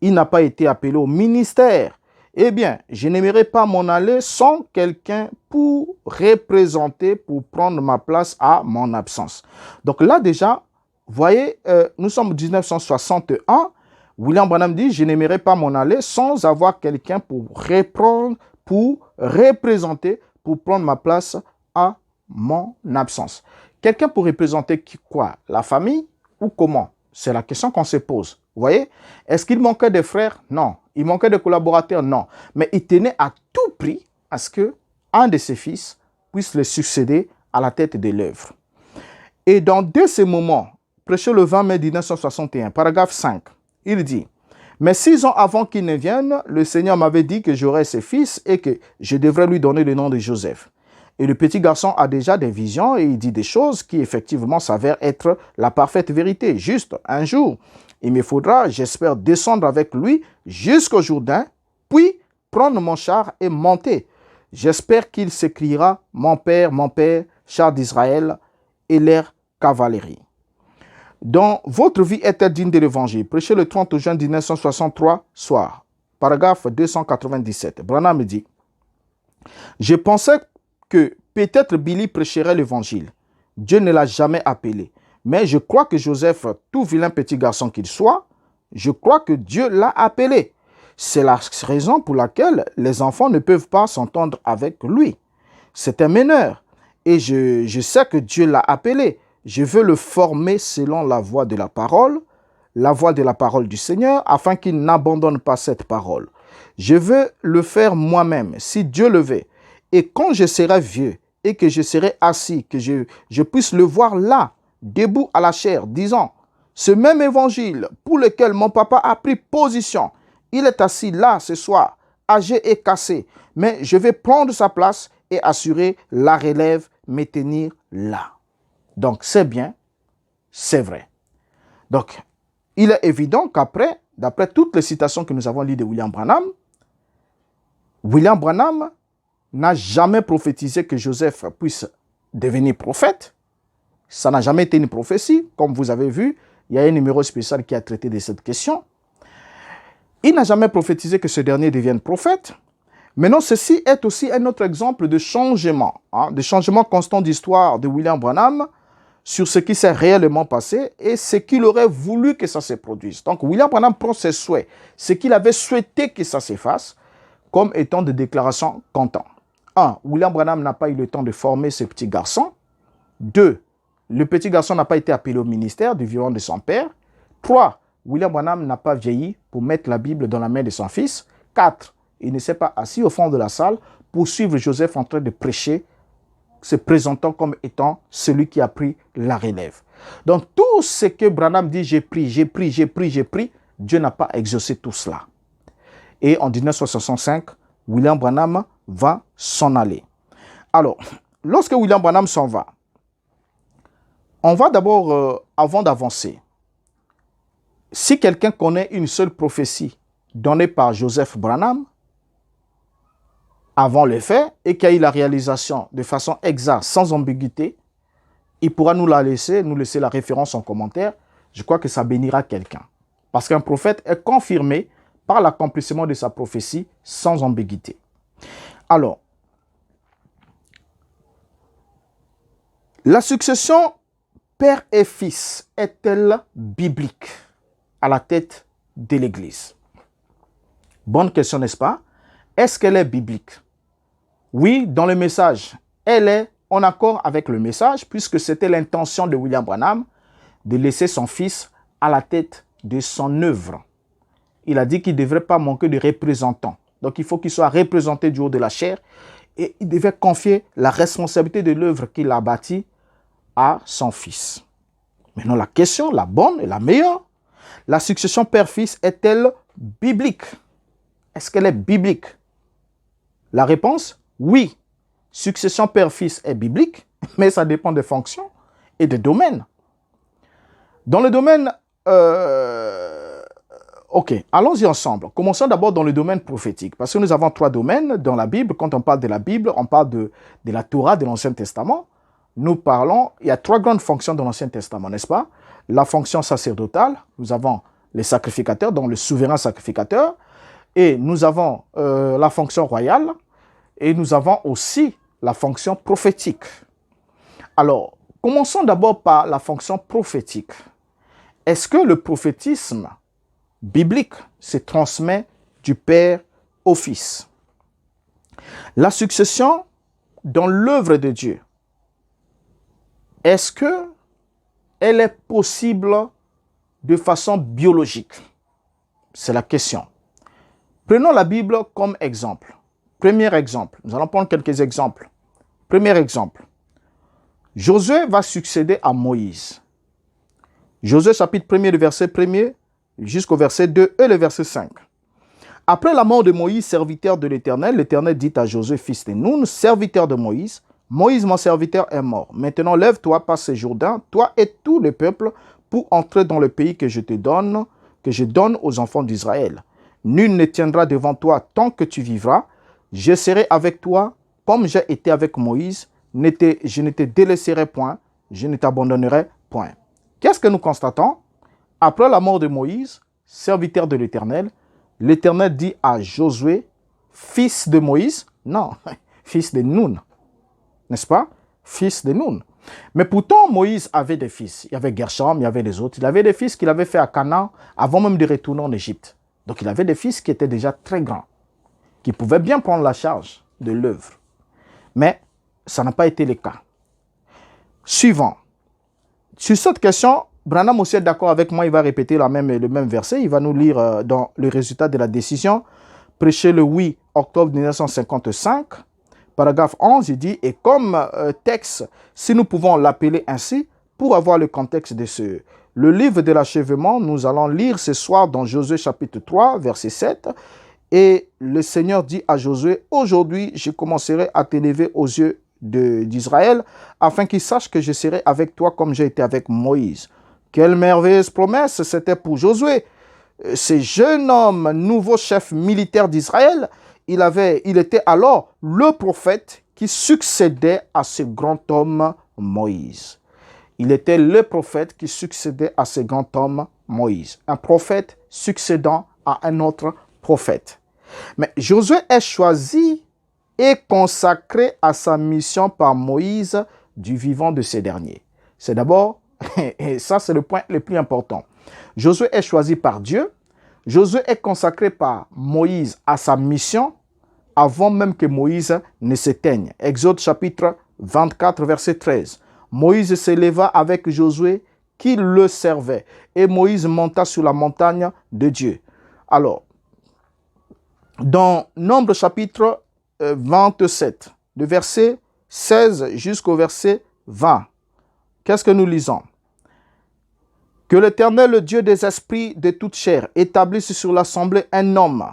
Il n'a pas été appelé au ministère. Eh bien, je n'aimerais pas m'en aller sans quelqu'un pour représenter, pour prendre ma place à mon absence. Donc là déjà, vous voyez, nous sommes en 1961. William Branham dit, je n'aimerais pas m'en aller sans avoir quelqu'un pour reprendre, pour représenter, pour prendre ma place à mon absence. Quelqu'un pour représenter quoi? La famille ou comment? C'est la question qu'on se pose. Vous voyez? Est-ce qu'il manquait de frères? Non. Il manquait de collaborateurs? Non. Mais il tenait à tout prix à ce qu'un de ses fils puisse le succéder à la tête de l'œuvre. Et dans de ces moments, prêché le 20 mai 1961, paragraphe 5, il dit, « Mais 6 ans avant qu'il ne vienne, le Seigneur m'avait dit que j'aurais ses fils et que je devrais lui donner le nom de Joseph. Et le petit garçon a déjà des visions et il dit des choses qui effectivement s'avèrent être la parfaite vérité. Juste un jour, il me faudra, j'espère, descendre avec lui jusqu'au Jourdain, puis prendre mon char et monter. J'espère qu'il s'écriera, mon père, char d'Israël et l'air cavalerie. Donc, votre vie est-elle digne de l'évangile? Prêché le 30 juin 1963, soir. Paragraphe 297. Branham me dit, je pensais que peut-être Billy prêcherait l'évangile. Dieu ne l'a jamais appelé. Mais je crois que Joseph, tout vilain petit garçon qu'il soit, je crois que Dieu l'a appelé. C'est la raison pour laquelle les enfants ne peuvent pas s'entendre avec lui. C'est un meneur. Et je sais que Dieu l'a appelé. Je veux le former selon la voix de la parole du Seigneur, afin qu'il n'abandonne pas cette parole. Je veux le faire moi-même, si Dieu le veut. Et quand je serai vieux et que je serai assis, que je puisse le voir là, debout à la chair, disant, ce même évangile pour lequel mon papa a pris position, il est assis là ce soir, âgé et cassé, mais je vais prendre sa place et assurer la relève, me tenir là. Donc c'est bien, c'est vrai. Donc il est évident qu'après, d'après toutes les citations que nous avons lues de William Branham n'a jamais prophétisé que Joseph puisse devenir prophète. Ça n'a jamais été une prophétie. Comme vous avez vu, il y a un numéro spécial qui a traité de cette question. Il n'a jamais prophétisé que ce dernier devienne prophète. Maintenant, ceci est aussi un autre exemple de changement, de changement constant d'histoire de William Branham sur ce qui s'est réellement passé et ce qu'il aurait voulu que ça se produise. Donc, William Branham prend ses souhaits, ce qu'il avait souhaité que ça se fasse, comme étant des déclarations comptant. 1. William Branham n'a pas eu le temps de former ce petit garçon. 2. Le petit garçon n'a pas été appelé au ministère du vivant de son père. 3. William Branham n'a pas vieilli pour mettre la Bible dans la main de son fils. 4. Il ne s'est pas assis au fond de la salle pour suivre Joseph en train de prêcher, se présentant comme étant celui qui a pris la relève. Donc tout ce que Branham dit, j'ai pris, Dieu n'a pas exaucé tout cela. Et en 1965, William Branham va s'en aller. Alors, lorsque William Branham s'en va, on va d'abord, avant d'avancer, si quelqu'un connaît une seule prophétie donnée par Joseph Branham, avant le fait, et qui a eu la réalisation de façon exacte, sans ambiguïté, il pourra nous laisser la référence en commentaire. Je crois que ça bénira quelqu'un. Parce qu'un prophète est confirmé par l'accomplissement de sa prophétie sans ambiguïté. Alors, la succession père et fils est-elle biblique à la tête de l'Église? Bonne question, n'est-ce pas? Est-ce qu'elle est biblique? Oui, dans le message, elle est en accord avec le message, puisque c'était l'intention de William Branham de laisser son fils à la tête de son œuvre. Il a dit qu'il ne devrait pas manquer de représentants. Donc il faut qu'il soit représenté du haut de la chair et il devait confier la responsabilité de l'œuvre qu'il a bâtie à son fils. Maintenant, la question, la bonne et la meilleure, la succession père-fils est-elle biblique? Est-ce qu'elle est biblique? La réponse, oui. Succession père-fils est biblique, mais ça dépend des fonctions et des domaines. Dans le domaine... Ok, allons-y ensemble. Commençons d'abord dans le domaine prophétique, parce que nous avons 3 domaines dans la Bible. Quand on parle de la Bible, on parle de la Torah, de l'Ancien Testament. nous parlons, il y a 3 grandes fonctions dans l'Ancien Testament, n'est-ce pas? La fonction sacerdotale, nous avons les sacrificateurs, dont le souverain sacrificateur, et nous avons la fonction royale, et nous avons aussi la fonction prophétique. Alors, commençons d'abord par la fonction prophétique. Est-ce que le prophétisme biblique se transmet du Père au Fils? La succession dans l'œuvre de Dieu, est-ce qu'elle est possible de façon biologique? C'est la question. Prenons la Bible comme exemple. Premier exemple, nous allons prendre quelques exemples. Premier exemple, Josué va succéder à Moïse. Josué chapitre 1er, le verset 1er jusqu'au verset 2 et le verset 5. Après la mort de Moïse, serviteur de l'Éternel, l'Éternel dit à Josué, fils de Nun, serviteur de Moïse, Moïse, mon serviteur, est mort. Maintenant, lève-toi, passe ce Jourdain, toi et tout le peuple, pour entrer dans le pays que je te donne, que je donne aux enfants d'Israël. Nul ne tiendra devant toi tant que tu vivras. Je serai avec toi, comme j'ai été avec Moïse. Je ne te délaisserai point, je ne t'abandonnerai point. Qu'est-ce que nous constatons? Après la mort de Moïse, serviteur de l'Éternel, l'Éternel dit à Josué, fils de Moïse, non, fils de Nun, n'est-ce pas? Fils de Nun. Mais pourtant, Moïse avait des fils. Il y avait Gershom, il y avait les autres. Il avait des fils qu'il avait fait à Canaan avant même de retourner en Égypte. Donc, il avait des fils qui étaient déjà très grands, qui pouvaient bien prendre la charge de l'œuvre. Mais ça n'a pas été le cas. Suivant. Sur cette question, Branham aussi est d'accord avec moi, il va répéter le même verset. Il va nous lire dans le résultat de la décision, prêché le 8 octobre 1955, paragraphe 11, il dit, et comme texte, si nous pouvons l'appeler ainsi, pour avoir le contexte de le livre de l'achèvement, nous allons lire ce soir dans Josué chapitre 3, verset 7, et le Seigneur dit à Josué, aujourd'hui, je commencerai à t'élever aux yeux d'Israël, afin qu'ils sachent que je serai avec toi comme j'ai été avec Moïse. Quelle merveilleuse promesse c'était pour Josué. Ce jeune homme, nouveau chef militaire d'Israël, il était alors le prophète qui succédait à ce grand homme Moïse. Il était le prophète qui succédait à ce grand homme Moïse. Un prophète succédant à un autre prophète. Mais Josué est choisi et consacré à sa mission par Moïse du vivant de ces derniers. C'est d'abord, et ça c'est le point le plus important, Josué est choisi par Dieu, Josué est consacré par Moïse à sa mission avant même que Moïse ne s'éteigne. Exode chapitre 24, verset 13. Moïse s'éleva avec Josué qui le servait et Moïse monta sur la montagne de Dieu. Alors, dans Nombre chapitre 27, de verset 16 jusqu'au verset 20. Qu'est-ce que nous lisons? Que l'Éternel, le Dieu des esprits de toute chair, établisse sur l'assemblée un homme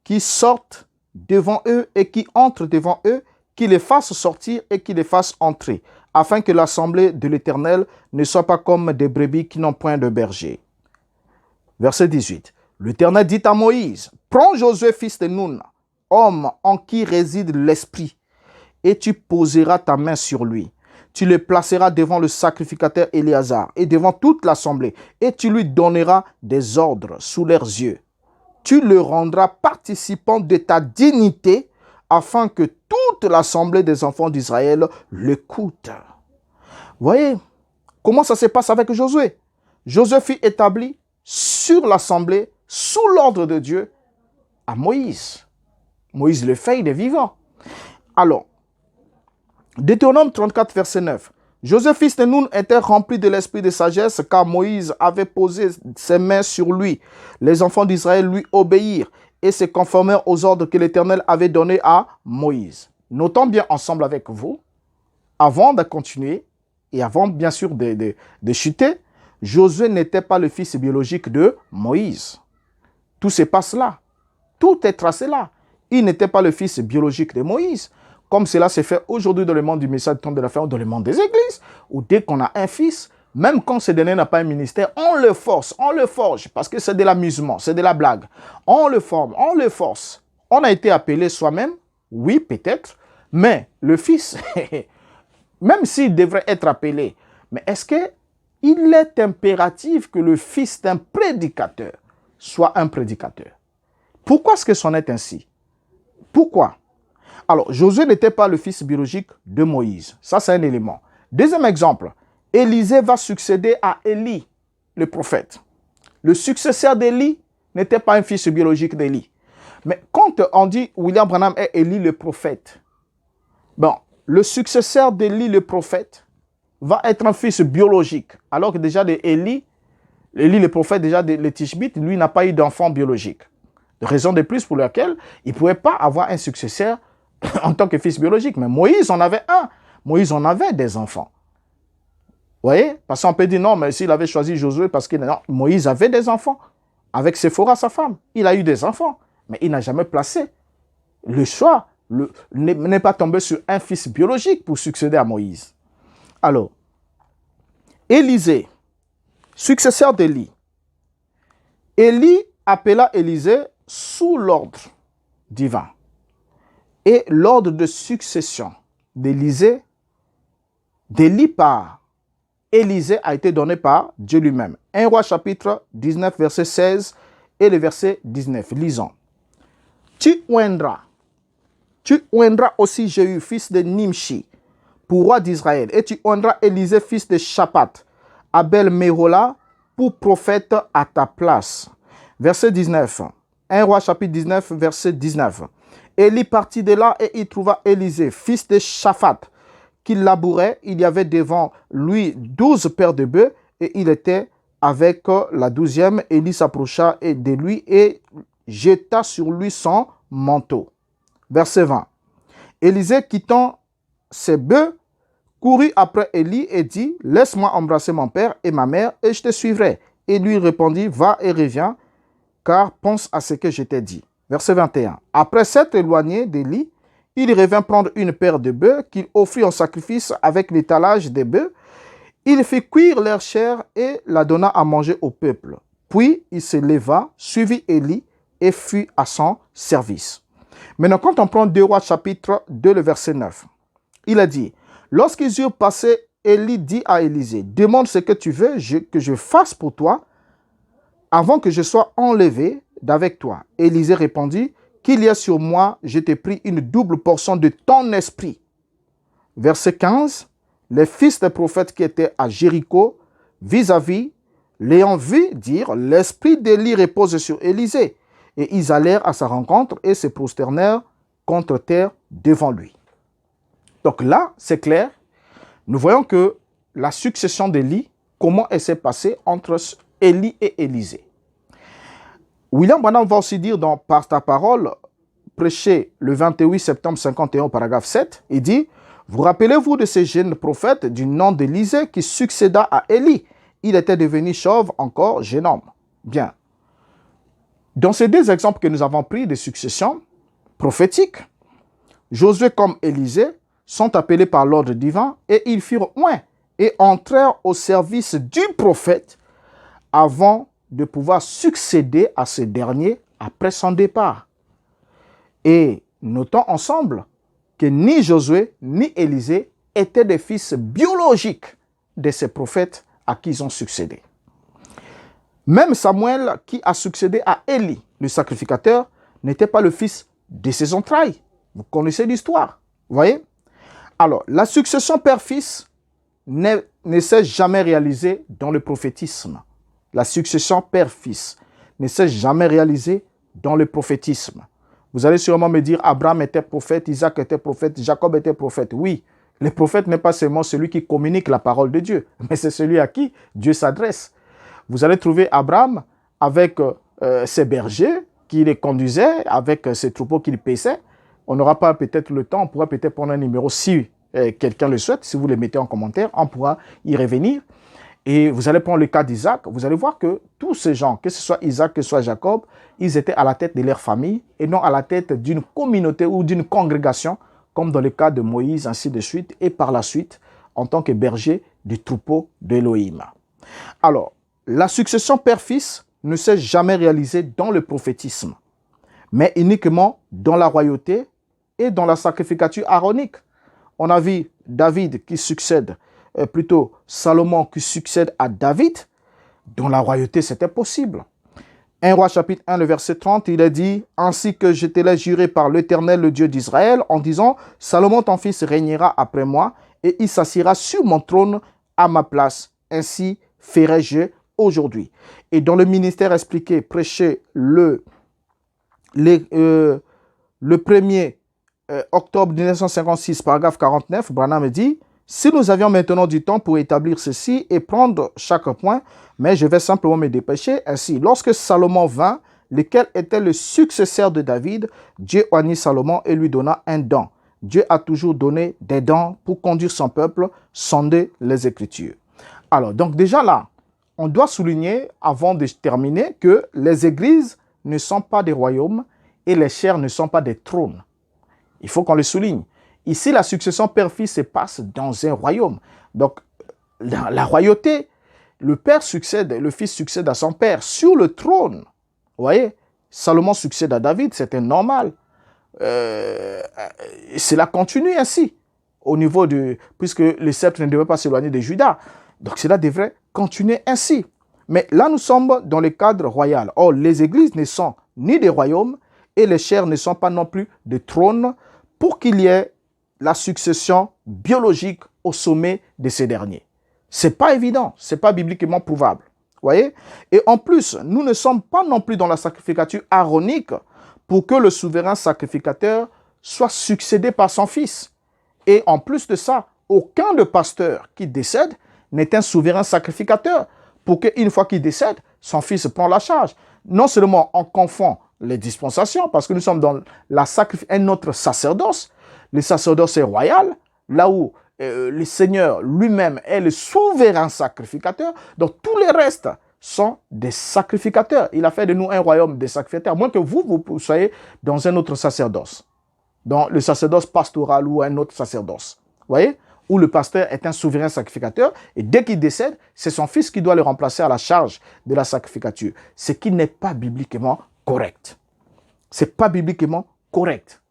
qui sorte devant eux et qui entre devant eux, qui les fasse sortir et qui les fasse entrer, afin que l'assemblée de l'Éternel ne soit pas comme des brebis qui n'ont point de berger. Verset 18. L'Éternel dit à Moïse, prends Josué, fils de Nun, homme en qui réside l'esprit, et tu poseras ta main sur lui. Tu le placeras devant le sacrificateur Éléazar et devant toute l'assemblée, et tu lui donneras des ordres sous leurs yeux. Tu le rendras participant de ta dignité, afin que toute l'assemblée des enfants d'Israël l'écoute. Voyez comment ça se passe avec Josué. Josué fut établi sur l'assemblée, sous l'ordre de Dieu, à Moïse. Moïse le fait, il est vivant. Alors, Deutéronome 34, verset 9. Joseph, fils de Nun, était rempli de l'esprit de sagesse, car Moïse avait posé ses mains sur lui. Les enfants d'Israël lui obéirent et se conformèrent aux ordres que l'Éternel avait donnés à Moïse. Notons bien ensemble avec vous, avant de continuer, et avant bien sûr de chuter, Josué n'était pas le fils biologique de Moïse. Tout se passe là. Tout est tracé là. Il n'était pas le fils biologique de Moïse, comme cela s'est fait aujourd'hui dans le monde du message du temps de la fin ou dans le monde des églises, où dès qu'on a un fils, même quand ce dernier n'a pas un ministère, on le force, on le forge, parce que c'est de l'amusement, c'est de la blague. On le forme, on le force. On a été appelé soi-même, oui peut-être, mais le fils, même s'il devrait être appelé, mais est-ce qu'il est impératif que le fils d'un prédicateur soit un prédicateur? Pourquoi est-ce que c'en est ainsi? Pourquoi? Alors, Josué n'était pas le fils biologique de Moïse. Ça, c'est un élément. Deuxième exemple, Élisée va succéder à Élie, le prophète. Le successeur d'Élie n'était pas un fils biologique d'Élie. Mais quand on dit William Branham est Élie le prophète, bon, le successeur d'Élie le prophète va être un fils biologique. Alors que déjà Élie le prophète, déjà le Tishbite, lui n'a pas eu d'enfant biologique. Raison de plus pour laquelle il ne pouvait pas avoir un successeur en tant que fils biologique. Mais Moïse en avait un. Moïse en avait des enfants. Vous voyez? Parce qu'on peut dire non, mais s'il avait choisi Josué parce que non, Moïse avait des enfants. Avec Séphora, sa femme. Il a eu des enfants. Mais il n'a jamais placé le choix. N'est pas tombé sur un fils biologique pour succéder à Moïse. Alors, Élisée, successeur d'Élie. Élie appela Élisée sous l'ordre divin. Et l'ordre de succession d'Élisée, d'Élie par Élisée a été donné par Dieu lui-même. 1 Roi chapitre 19, verset 16 et le verset 19. Lisons. Tu oindras aussi Jéhu, fils de Nimshi, pour roi d'Israël. Et tu oindras Élisée, fils de Shaphat, Abel Méhola, pour prophète à ta place. Verset 19. 1 Roi chapitre 19, verset 19. Élie partit de là et il trouva Élisée, fils de Shaphat, qui labourait. Il y avait devant lui 12 paires de bœufs et il était avec la 12e. Élie s'approcha de lui et jeta sur lui son manteau. Verset 20. Élisée, quittant ses bœufs, courut après Élie et dit, « Laisse-moi embrasser mon père et ma mère et je te suivrai. » Et lui répondit, « Va et reviens, car pense à ce que je t'ai dit. » Verset 21. Après s'être éloigné d'Élie, il revint prendre une paire de bœufs qu'il offrit en sacrifice avec l'étalage des bœufs. Il fit cuire leur chair et la donna à manger au peuple. Puis il se leva, suivit Élie et fut à son service. Maintenant, quand on prend 2 Rois chapitre 2, le verset 9, il a dit, « Lorsqu'ils eurent passé, Élie dit à Élisée, « Demande ce que tu veux que je fasse pour toi avant que je sois enlevé d'avec toi. » Élisée répondit, « Qu'il y a sur moi, je t'ai pris une double portion de ton esprit. » Verset 15, les fils des prophètes qui étaient à Jéricho, vis-à-vis, l'ayant vu dire, « L'esprit d'Élie repose sur Élisée. » Et ils allèrent à sa rencontre et se prosternèrent contre terre devant lui. Donc là, c'est clair. Nous voyons que la succession d'Élie, comment elle s'est passée entre Élie et Élisée. William Branham va aussi dire dans Par ta parole, prêché le 28 septembre 51, paragraphe 7, il dit, « Vous rappelez-vous de ce jeune prophète du nom d'Élisée qui succéda à Élie? Il était devenu chauve encore jeune homme. » Bien. Dans ces deux exemples que nous avons pris de succession prophétique, Josué comme Élisée sont appelés par l'ordre divin et ils furent oints et entrèrent au service du prophète avant de pouvoir succéder à ce dernier après son départ. Et notons ensemble que ni Josué ni Élisée étaient des fils biologiques de ces prophètes à qui ils ont succédé. Même Samuel, qui a succédé à Élie, le sacrificateur, n'était pas le fils de ses entrailles. Vous connaissez l'histoire, vous voyez? Alors, la succession père-fils ne s'est jamais réalisée dans le prophétisme. La succession père-fils ne s'est jamais réalisée dans le prophétisme. Vous allez sûrement me dire, Abraham était prophète, Isaac était prophète, Jacob était prophète. Oui, le prophète n'est pas seulement celui qui communique la parole de Dieu, mais c'est celui à qui Dieu s'adresse. Vous allez trouver Abraham avec ses bergers qui les conduisaient, avec ses troupeaux qu'il paissait. On n'aura pas peut-être le temps, on pourra peut-être prendre un numéro si quelqu'un le souhaite, si vous le mettez en commentaire, on pourra y revenir. Et vous allez prendre le cas d'Isaac, vous allez voir que tous ces gens, que ce soit Isaac, que ce soit Jacob, ils étaient à la tête de leur famille et non à la tête d'une communauté ou d'une congrégation, comme dans le cas de Moïse, ainsi de suite, et par la suite, en tant que berger du troupeau d'Élohim. Alors, la succession père-fils ne s'est jamais réalisée dans le prophétisme, mais uniquement dans la royauté et dans la sacrificature aaronique. on a vu David qui succède, plutôt Salomon qui succède à David, dont la royauté c'était possible. 1 Roi chapitre 1, le verset 30, il est dit « Ainsi que je te l'ai juré par l'Éternel, le Dieu d'Israël, en disant, Salomon ton fils régnera après moi, et il s'assiera sur mon trône à ma place. Ainsi ferai-je aujourd'hui. » Et dans le ministère expliqué, prêché le 1er octobre 1956, paragraphe 49, Branham dit « Si nous avions maintenant du temps pour établir ceci et prendre chaque point, mais je vais simplement me dépêcher. Ainsi, lorsque Salomon vint, lequel était le successeur de David, Dieu oignit Salomon et lui donna un don. Dieu a toujours donné des dons pour conduire son peuple, sonder les Écritures. » Alors, donc déjà là, on doit souligner, avant de terminer, que les églises ne sont pas des royaumes et les chairs ne sont pas des trônes. Il faut qu'on le souligne. Ici, la succession père-fils se passe dans un royaume. Donc, la royauté, le père succède, le fils succède à son père sur le trône. Vous voyez, Salomon succède à David, c'était normal. Cela continue ainsi, au niveau de, puisque le sceptre ne devait pas s'éloigner de Juda. Donc, cela devrait continuer ainsi. Mais là, nous sommes dans le cadre royal. Or, les églises ne sont ni des royaumes et les chairs ne sont pas non plus des trônes pour qu'il y ait la succession biologique au sommet de ces derniers. Ce n'est pas évident, ce n'est pas bibliquement prouvable. Voyez? Et en plus, nous ne sommes pas non plus dans la sacrificature aaronique pour que le souverain sacrificateur soit succédé par son fils. Et en plus de ça, aucun de pasteur qui décède n'est un souverain sacrificateur pour qu'une fois qu'il décède, son fils prend la charge. Non seulement on confond les dispensations, parce que nous sommes dans un autre sacerdoce. Le sacerdoce est royal, là où le Seigneur lui-même est le souverain sacrificateur. Donc tous les restes sont des sacrificateurs. Il a fait de nous un royaume des sacrificateurs, à moins que vous soyez dans un autre sacerdoce, dans le sacerdoce pastoral ou un autre sacerdoce. Vous voyez? Où le pasteur est un souverain sacrificateur et dès qu'il décède, c'est son fils qui doit le remplacer à la charge de la sacrificature. Ce qui n'est pas bibliquement correct. Ce n'est pas bibliquement correct.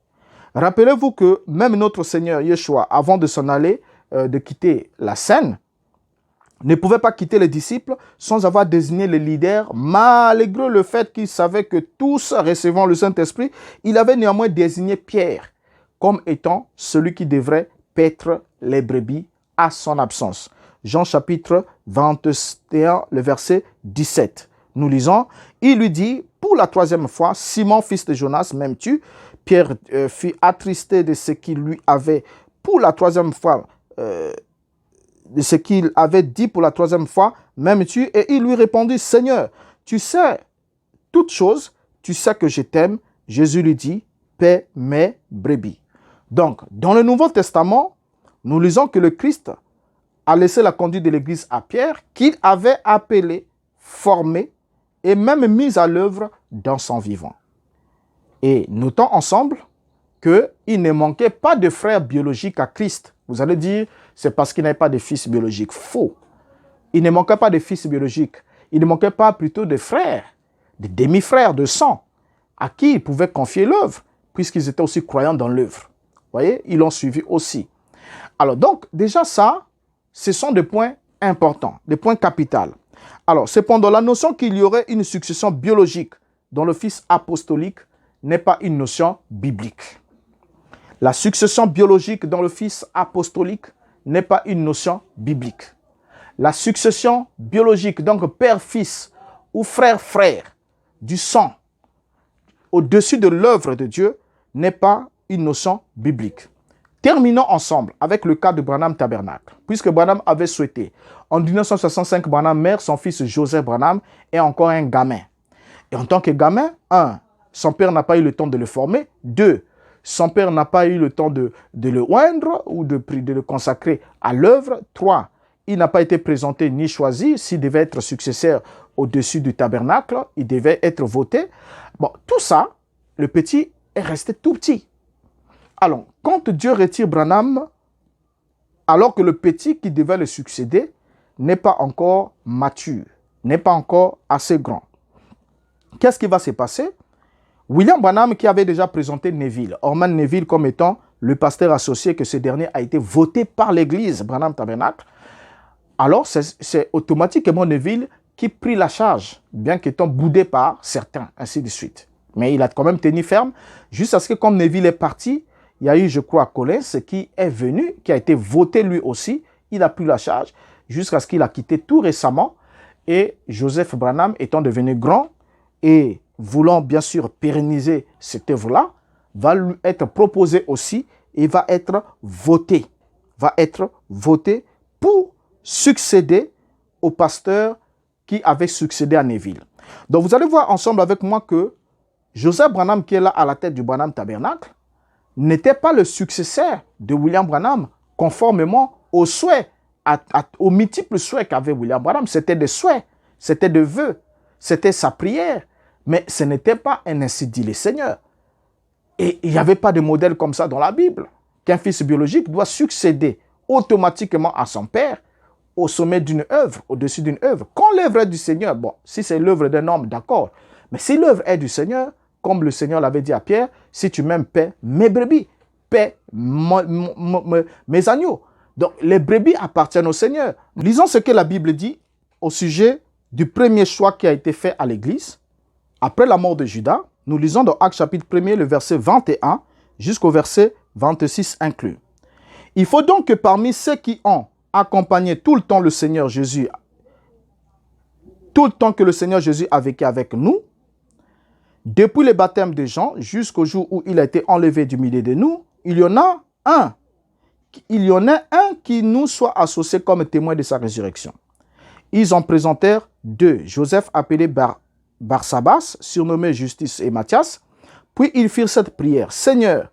Rappelez-vous que même notre Seigneur Yeshua, avant de s'en aller, de quitter la scène, ne pouvait pas quitter les disciples sans avoir désigné les leaders, malgré le fait qu'il savait que tous recevant le Saint-Esprit, il avait néanmoins désigné Pierre comme étant celui qui devrait paître les brebis à son absence. Jean chapitre 21, le verset 17. Nous lisons, il lui dit, pour la troisième fois, Simon, fils de Jonas, m'aimes-tu? Pierre fut attristé de ce qu'il lui avait pour la troisième fois, de ce qu'il avait dit pour la troisième fois, m'aimes-tu? Et il lui répondit, Seigneur, tu sais toutes choses, tu sais que je t'aime. Jésus lui dit, paie mes brebis. Donc, dans le Nouveau Testament, nous lisons que le Christ a laissé la conduite de l'Église à Pierre, qu'il avait appelé, formé et même mis à l'œuvre dans son vivant. Et notons ensemble qu'il ne manquait pas de frères biologiques à Christ. Vous allez dire, c'est parce qu'il n'avait pas de fils biologiques. Faux. Il ne manquait pas de fils biologiques. Il ne manquait pas plutôt de frères, de demi-frères de sang, à qui il pouvait confier l'œuvre, puisqu'ils étaient aussi croyants dans l'œuvre. Vous voyez, ils l'ont suivi aussi. Alors donc, déjà ça, ce sont des points importants, des points capitaux. Alors, cependant, la notion qu'il y aurait une succession biologique dans le fils apostolique n'est pas une notion biblique. La succession biologique dans le fils apostolique n'est pas une notion biblique. La succession biologique, donc père-fils ou frère-frère du sang au-dessus de l'œuvre de Dieu n'est pas une notion biblique. Terminons ensemble avec le cas de Branham Tabernacle, puisque Branham avait souhaité. En 1965, Branham meurt, son fils Joseph Branham est encore un gamin. Et en tant que gamin, 1, son père n'a pas eu le temps de le former. 2, son père n'a pas eu le temps de le oindre ou de le consacrer à l'œuvre. 3, il n'a pas été présenté ni choisi. S'il devait être successeur au-dessus du tabernacle, il devait être voté. Bon, tout ça, le petit est resté tout petit. Alors, quand Dieu retire Branham, alors que le petit qui devait le succéder n'est pas encore mature, n'est pas encore assez grand, qu'est-ce qui va se passer? William Branham, qui avait déjà présenté Neville, Orman Neville comme étant le pasteur associé, que ce dernier a été voté par l'église Branham Tabernacle, alors c'est automatiquement Neville qui prit la charge, bien qu'étant boudé par certains, ainsi de suite. Mais il a quand même tenu ferme, jusqu'à ce que comme Neville est parti, il y a eu, je crois, Collins qui est venu, qui a été voté lui aussi, il a pris la charge, jusqu'à ce qu'il a quitté tout récemment, et Joseph Branham étant devenu grand, et voulant bien sûr pérenniser cette œuvre-là, va lui être proposé aussi, et va être voté pour succéder au pasteur qui avait succédé à Neville. Donc vous allez voir ensemble avec moi que Joseph Branham, qui est là à la tête du Branham Tabernacle, n'était pas le successeur de William Branham, conformément aux souhaits, aux multiples souhaits qu'avait William Branham. C'était des souhaits, c'était des vœux, c'était sa prière, mais ce n'était pas un ainsi dit le Seigneur. Et il n'y avait pas de modèle comme ça dans la Bible, qu'un fils biologique doit succéder automatiquement à son père, au sommet d'une œuvre, au-dessus d'une œuvre. Quand l'œuvre est du Seigneur, bon, si c'est l'œuvre d'un homme, d'accord. Mais si l'œuvre est du Seigneur, comme le Seigneur l'avait dit à Pierre, si tu m'aimes, paie mes brebis, paie mes agneaux. Donc, les brebis appartiennent au Seigneur. Lisons ce que la Bible dit au sujet du premier choix qui a été fait à l'Église. Après la mort de Judas, nous lisons dans Actes chapitre 1er, le verset 21 jusqu'au verset 26 inclus. Il faut donc que parmi ceux qui ont accompagné tout le temps le Seigneur Jésus, tout le temps que le Seigneur Jésus a vécu avec nous, depuis le baptême de Jean jusqu'au jour où il a été enlevé du milieu de nous, il y en a un qui nous soit associé comme témoin de sa résurrection. Ils en présentèrent deux, Joseph appelé Barsabas, surnommé Justice et Matthias, puis ils firent cette prière. Seigneur,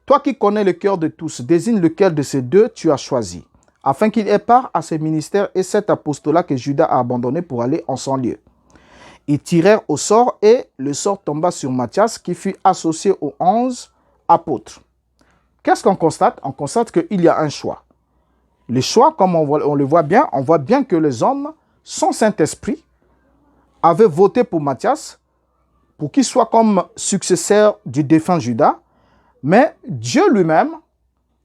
toi qui connais le cœur de tous, désigne lequel de ces deux tu as choisi, afin qu'il ait part à ce ministère et cet apostolat que Judas a abandonné pour aller en son lieu. Ils tirèrent au sort et le sort tomba sur Matthias qui fut associé aux 11 apôtres. Qu'est-ce qu'on constate? On constate qu'il y a un choix. Le choix, comme on le voit bien, on voit bien que les hommes, sans Saint-Esprit, avaient voté pour Matthias pour qu'il soit comme successeur du défunt Judas, mais Dieu lui-même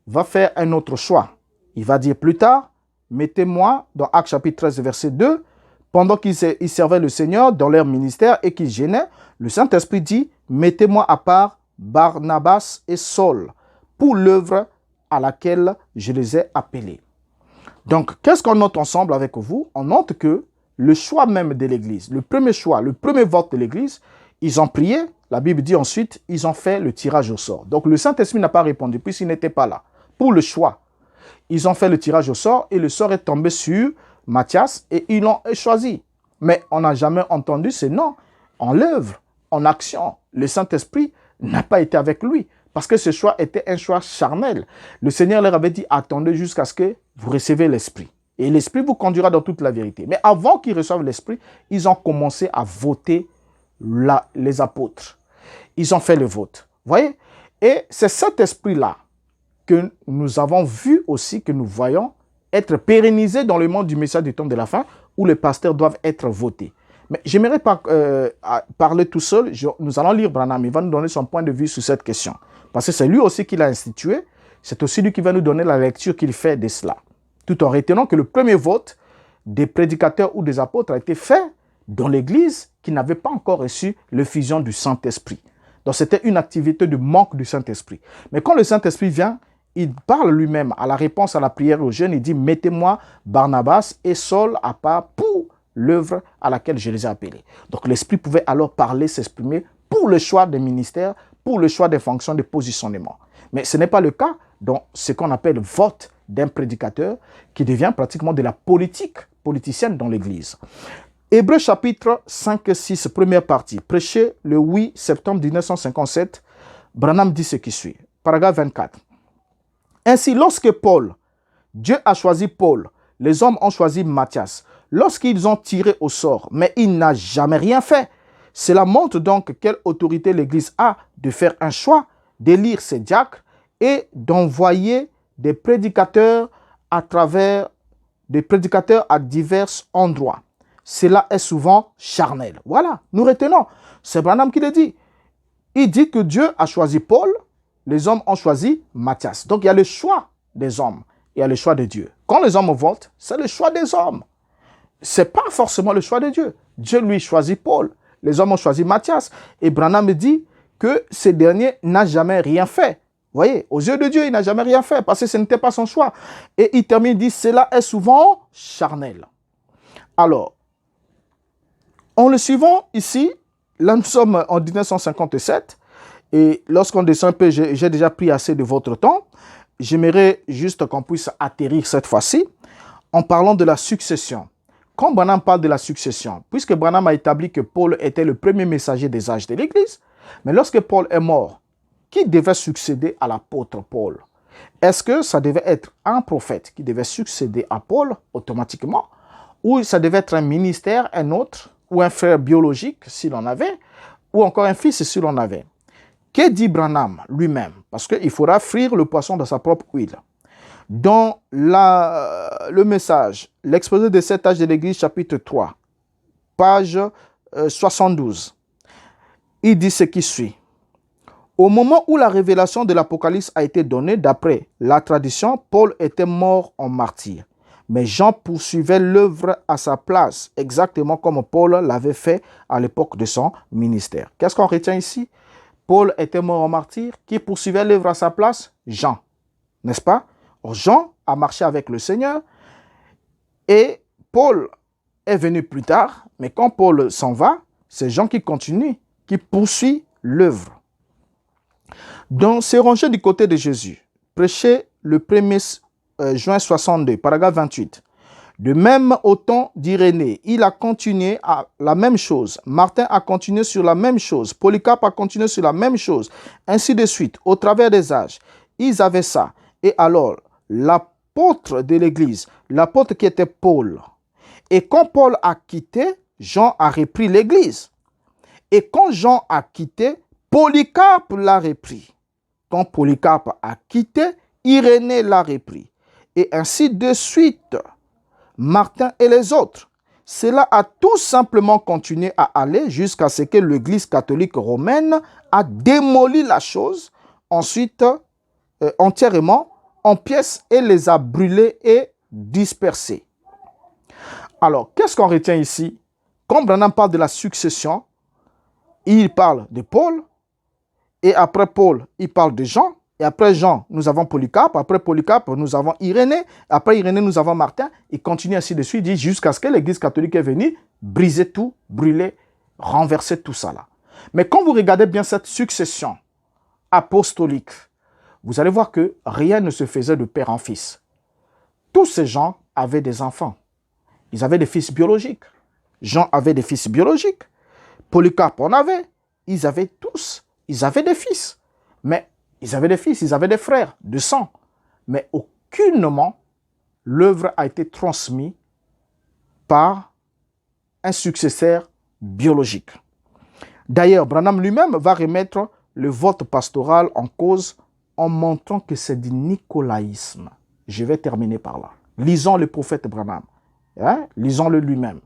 va faire un autre choix. Il va dire plus tard, mettez-moi, dans Actes chapitre 13, verset 2, pendant qu'ils servaient le Seigneur dans leur ministère et qu'ils gênaient, le Saint-Esprit dit, mettez-moi à part Barnabas et Saul pour l'œuvre à laquelle je les ai appelés. Donc, qu'est-ce qu'on note ensemble avec vous? On note que le choix même de l'Église, le premier choix, le premier vote de l'Église, ils ont prié, la Bible dit ensuite, ils ont fait le tirage au sort. Donc, le Saint-Esprit n'a pas répondu puisqu'il n'était pas là. Pour le choix, ils ont fait le tirage au sort et le sort est tombé sur Matthias et ils l'ont choisi. Mais on n'a jamais entendu ce nom en l'œuvre, en action. Le Saint-Esprit n'a pas été avec lui parce que ce choix était un choix charnel. Le Seigneur leur avait dit, attendez jusqu'à ce que vous recevez l'Esprit. Et l'Esprit vous conduira dans toute la vérité. Mais avant qu'ils reçoivent l'Esprit, ils ont commencé à voter les apôtres. Ils ont fait le vote. Vous voyez? Et c'est cet esprit-là que nous avons vu aussi, que nous voyons être pérennisé dans le monde du message du temps de la fin, où les pasteurs doivent être votés. Mais j'aimerais pas parler tout seul. Nous allons lire Branham. Il va nous donner son point de vue sur cette question. Parce que c'est lui aussi qui l'a institué. C'est aussi lui qui va nous donner la lecture qu'il fait de cela. Tout en retenant que le premier vote des prédicateurs ou des apôtres a été fait dans l'Église qui n'avait pas encore reçu l'effusion du Saint-Esprit. Donc c'était une activité de manque du Saint-Esprit. Mais quand le Saint-Esprit vient, il parle lui-même à la réponse à la prière aux jeunes. Il dit, mettez-moi Barnabas et Saul à part pour l'œuvre à laquelle je les ai appelés. Donc l'Esprit pouvait alors parler, s'exprimer pour le choix des ministères, pour le choix des fonctions de positionnement. Mais ce n'est pas le cas dans ce qu'on appelle vote d'un prédicateur qui devient pratiquement de la politique politicienne dans l'Église. Hébreux chapitre 5-6, première partie, prêché le 8 septembre 1957, Branham dit ce qui suit. Paragraphe 24. Ainsi, lorsque Dieu a choisi Paul, les hommes ont choisi Matthias, lorsqu'ils ont tiré au sort, mais il n'a jamais rien fait. Cela montre donc quelle autorité l'Église a de faire un choix, d'élire ses diacres et d'envoyer des prédicateurs à divers endroits. Cela est souvent charnel. Voilà, nous retenons. C'est Branham qui le dit. Il dit que Dieu a choisi Paul, les hommes ont choisi Matthias. Donc, il y a le choix des hommes. Il y a le choix de Dieu. Quand les hommes votent, c'est le choix des hommes. Ce n'est pas forcément le choix de Dieu. Dieu, lui, choisit Paul. Les hommes ont choisi Matthias. Et Branham me dit que ce dernier n'a jamais rien fait. Vous voyez, aux yeux de Dieu, il n'a jamais rien fait parce que ce n'était pas son choix. Et il termine, il dit, cela est souvent charnel. Alors, en le suivant ici, là nous sommes en 1957 et lorsqu'on descend un peu, j'ai déjà pris assez de votre temps. J'aimerais juste qu'on puisse atterrir cette fois-ci en parlant de la succession. Quand Branham parle de la succession, puisque Branham a établi que Paul était le premier messager des âges de l'Église, mais lorsque Paul est mort, qui devait succéder à l'apôtre Paul? Est-ce que ça devait être un prophète qui devait succéder à Paul automatiquement? Ou ça devait être un ministère, un autre, ou un frère biologique s'il en avait, ou encore un fils s'il en avait? Que dit Branham lui-même? Parce qu'il faudra frire le poisson de sa propre huile. Dans le message, l'exposé des 7 âges de l'Église, chapitre 3, page 72, il dit ce qui suit. Au moment où la révélation de l'Apocalypse a été donnée, d'après la tradition, Paul était mort en martyr. Mais Jean poursuivait l'œuvre à sa place, exactement comme Paul l'avait fait à l'époque de son ministère. Qu'est-ce qu'on retient ici? Paul était mort en martyr. Qui poursuivait l'œuvre à sa place? Jean, n'est-ce pas? Or, Jean a marché avec le Seigneur et Paul est venu plus tard. Mais quand Paul s'en va, c'est Jean qui continue, qui poursuit l'œuvre. Donc, c'est rangé du côté de Jésus. Prêché le 1er juin 62, paragraphe 28. De même au temps d'Irénée, il a continué à la même chose. Martin a continué sur la même chose. Polycarpe a continué sur la même chose. Ainsi de suite, au travers des âges. Ils avaient ça. Et alors, l'apôtre de l'Église, l'apôtre qui était Paul. Et quand Paul a quitté, Jean a repris l'Église. Et quand Jean a quitté, Polycarpe l'a repris. Quand Polycarpe a quitté, Irénée l'a repris. Et ainsi de suite, Martin et les autres. Cela a tout simplement continué à aller jusqu'à ce que l'Église catholique romaine a démoli la chose, ensuite entièrement en pièces et les a brûlés et dispersés. Alors, qu'est-ce qu'on retient ici? Quand Branham parle de la succession, il parle de Paul, et après Paul, il parle de Jean, et après Jean, nous avons Polycarpe, après Polycarpe, nous avons Irénée, après Irénée, nous avons Martin, il continue ainsi de suite, jusqu'à ce que l'Église catholique est venue briser tout, brûler, renverser tout ça là. Mais quand vous regardez bien cette succession apostolique, vous allez voir que rien ne se faisait de père en fils. Tous ces gens avaient des enfants. Ils avaient des fils biologiques. Jean avait des fils biologiques. Polycarpe en avait. Ils avaient tous, ils avaient des fils. Mais ils avaient des fils, ils avaient des frères de sang. Mais aucunement, l'œuvre a été transmise par un successeur biologique. D'ailleurs, Branham lui-même va remettre le vote pastoral en cause en montrant que c'est du nicolaïsme. Je vais terminer par là. Lisons le prophète Branham. Lisons-le lui-même.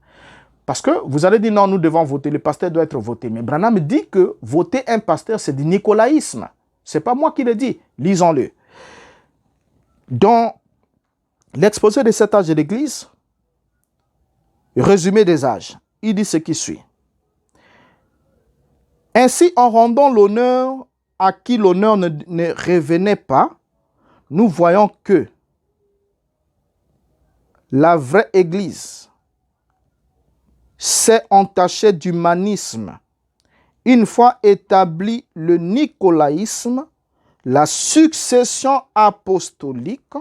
Parce que vous allez dire, non, nous devons voter, le pasteur doit être voté. Mais Branham dit que voter un pasteur, c'est du nicolaïsme. Ce n'est pas moi qui le dis. Lisons-le. Dans l'exposé des 7 âges de l'Église, résumé des âges, il dit ce qui suit. Ainsi, en rendant l'honneur à qui l'honneur ne revenait pas, nous voyons que la vraie Église s'est entachée d'humanisme. Une fois établi le nicolaïsme, la succession apostolique,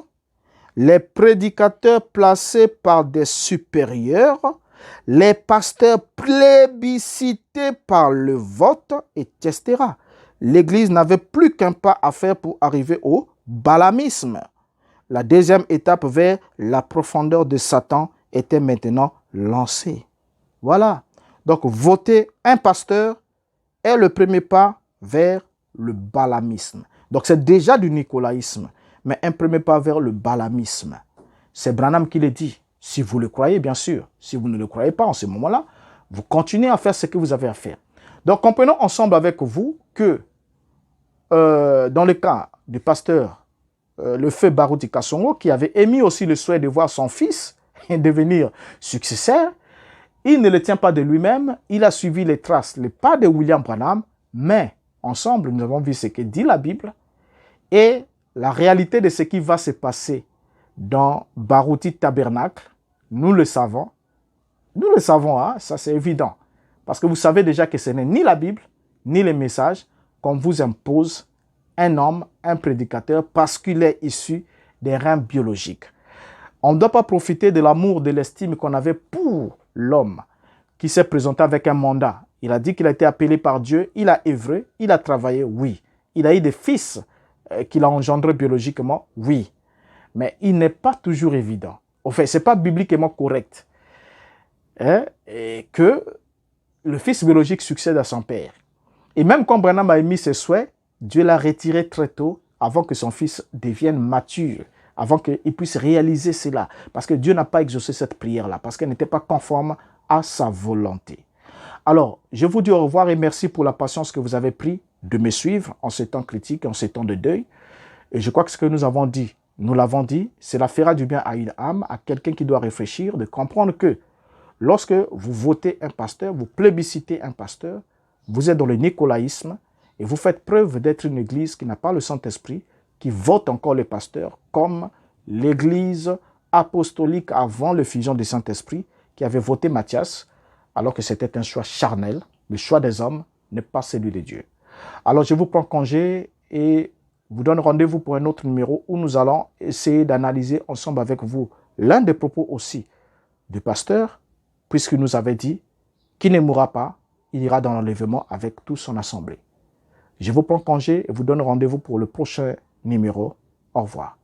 les prédicateurs placés par des supérieurs, les pasteurs plébiscités par le vote, etc. L'Église n'avait plus qu'un pas à faire pour arriver au balamisme. La deuxième étape vers la profondeur de Satan était maintenant lancée. Voilà. Donc, voter un pasteur est le premier pas vers le balamisme. Donc, c'est déjà du nicolaïsme, mais un premier pas vers le balamisme. C'est Branham qui le dit. Si vous le croyez, bien sûr. Si vous ne le croyez pas en ce moment-là, vous continuez à faire ce que vous avez à faire. Donc, comprenons ensemble avec vous que dans le cas du pasteur, le feu Baruti Kasongo, qui avait émis aussi le souhait de voir son fils devenir successeur, il ne le tient pas de lui-même, il a suivi les traces, les pas de William Branham, mais ensemble, nous avons vu ce que dit la Bible et la réalité de ce qui va se passer dans Baruti Tabernacle. Nous le savons, hein, ça c'est évident. Parce que vous savez déjà que ce n'est ni la Bible, ni les messages qu'on vous impose un homme, un prédicateur, parce qu'il est issu des reins biologiques. On ne doit pas profiter de l'amour, de l'estime qu'on avait pour l'homme qui s'est présenté avec un mandat. Il a dit qu'il a été appelé par Dieu, il a œuvré, il a travaillé, oui. Il a eu des fils qu'il a engendrés biologiquement, oui. Mais il n'est pas toujours évident. En fait, ce n'est pas bibliquement correct et que le fils biologique succède à son père. Et même quand Branham a émis ses souhaits, Dieu l'a retiré très tôt avant que son fils devienne mature, avant qu'il puisse réaliser cela. Parce que Dieu n'a pas exaucé cette prière-là, parce qu'elle n'était pas conforme à sa volonté. Alors, je vous dis au revoir et merci pour la patience que vous avez pris de me suivre en ces temps critiques, en ces temps de deuil. Et je crois que ce que nous avons dit, nous l'avons dit, cela fera du bien à une âme, à quelqu'un qui doit réfléchir, de comprendre que lorsque vous votez un pasteur, vous plébiscitez un pasteur, vous êtes dans le nicolaïsme et vous faites preuve d'être une église qui n'a pas le Saint-Esprit, qui vote encore les pasteurs comme l'église apostolique avant l'effusion du Saint-Esprit qui avait voté Matthias alors que c'était un choix charnel. Le choix des hommes n'est pas celui de Dieu. Alors je vous prends congé et vous donne rendez-vous pour un autre numéro où nous allons essayer d'analyser ensemble avec vous l'un des propos aussi du pasteur, puisqu'il nous avait dit qu'il ne mourra pas, il ira dans l'enlèvement avec toute son assemblée. Je vous prends congé et vous donne rendez-vous pour le prochain numéro. Au revoir.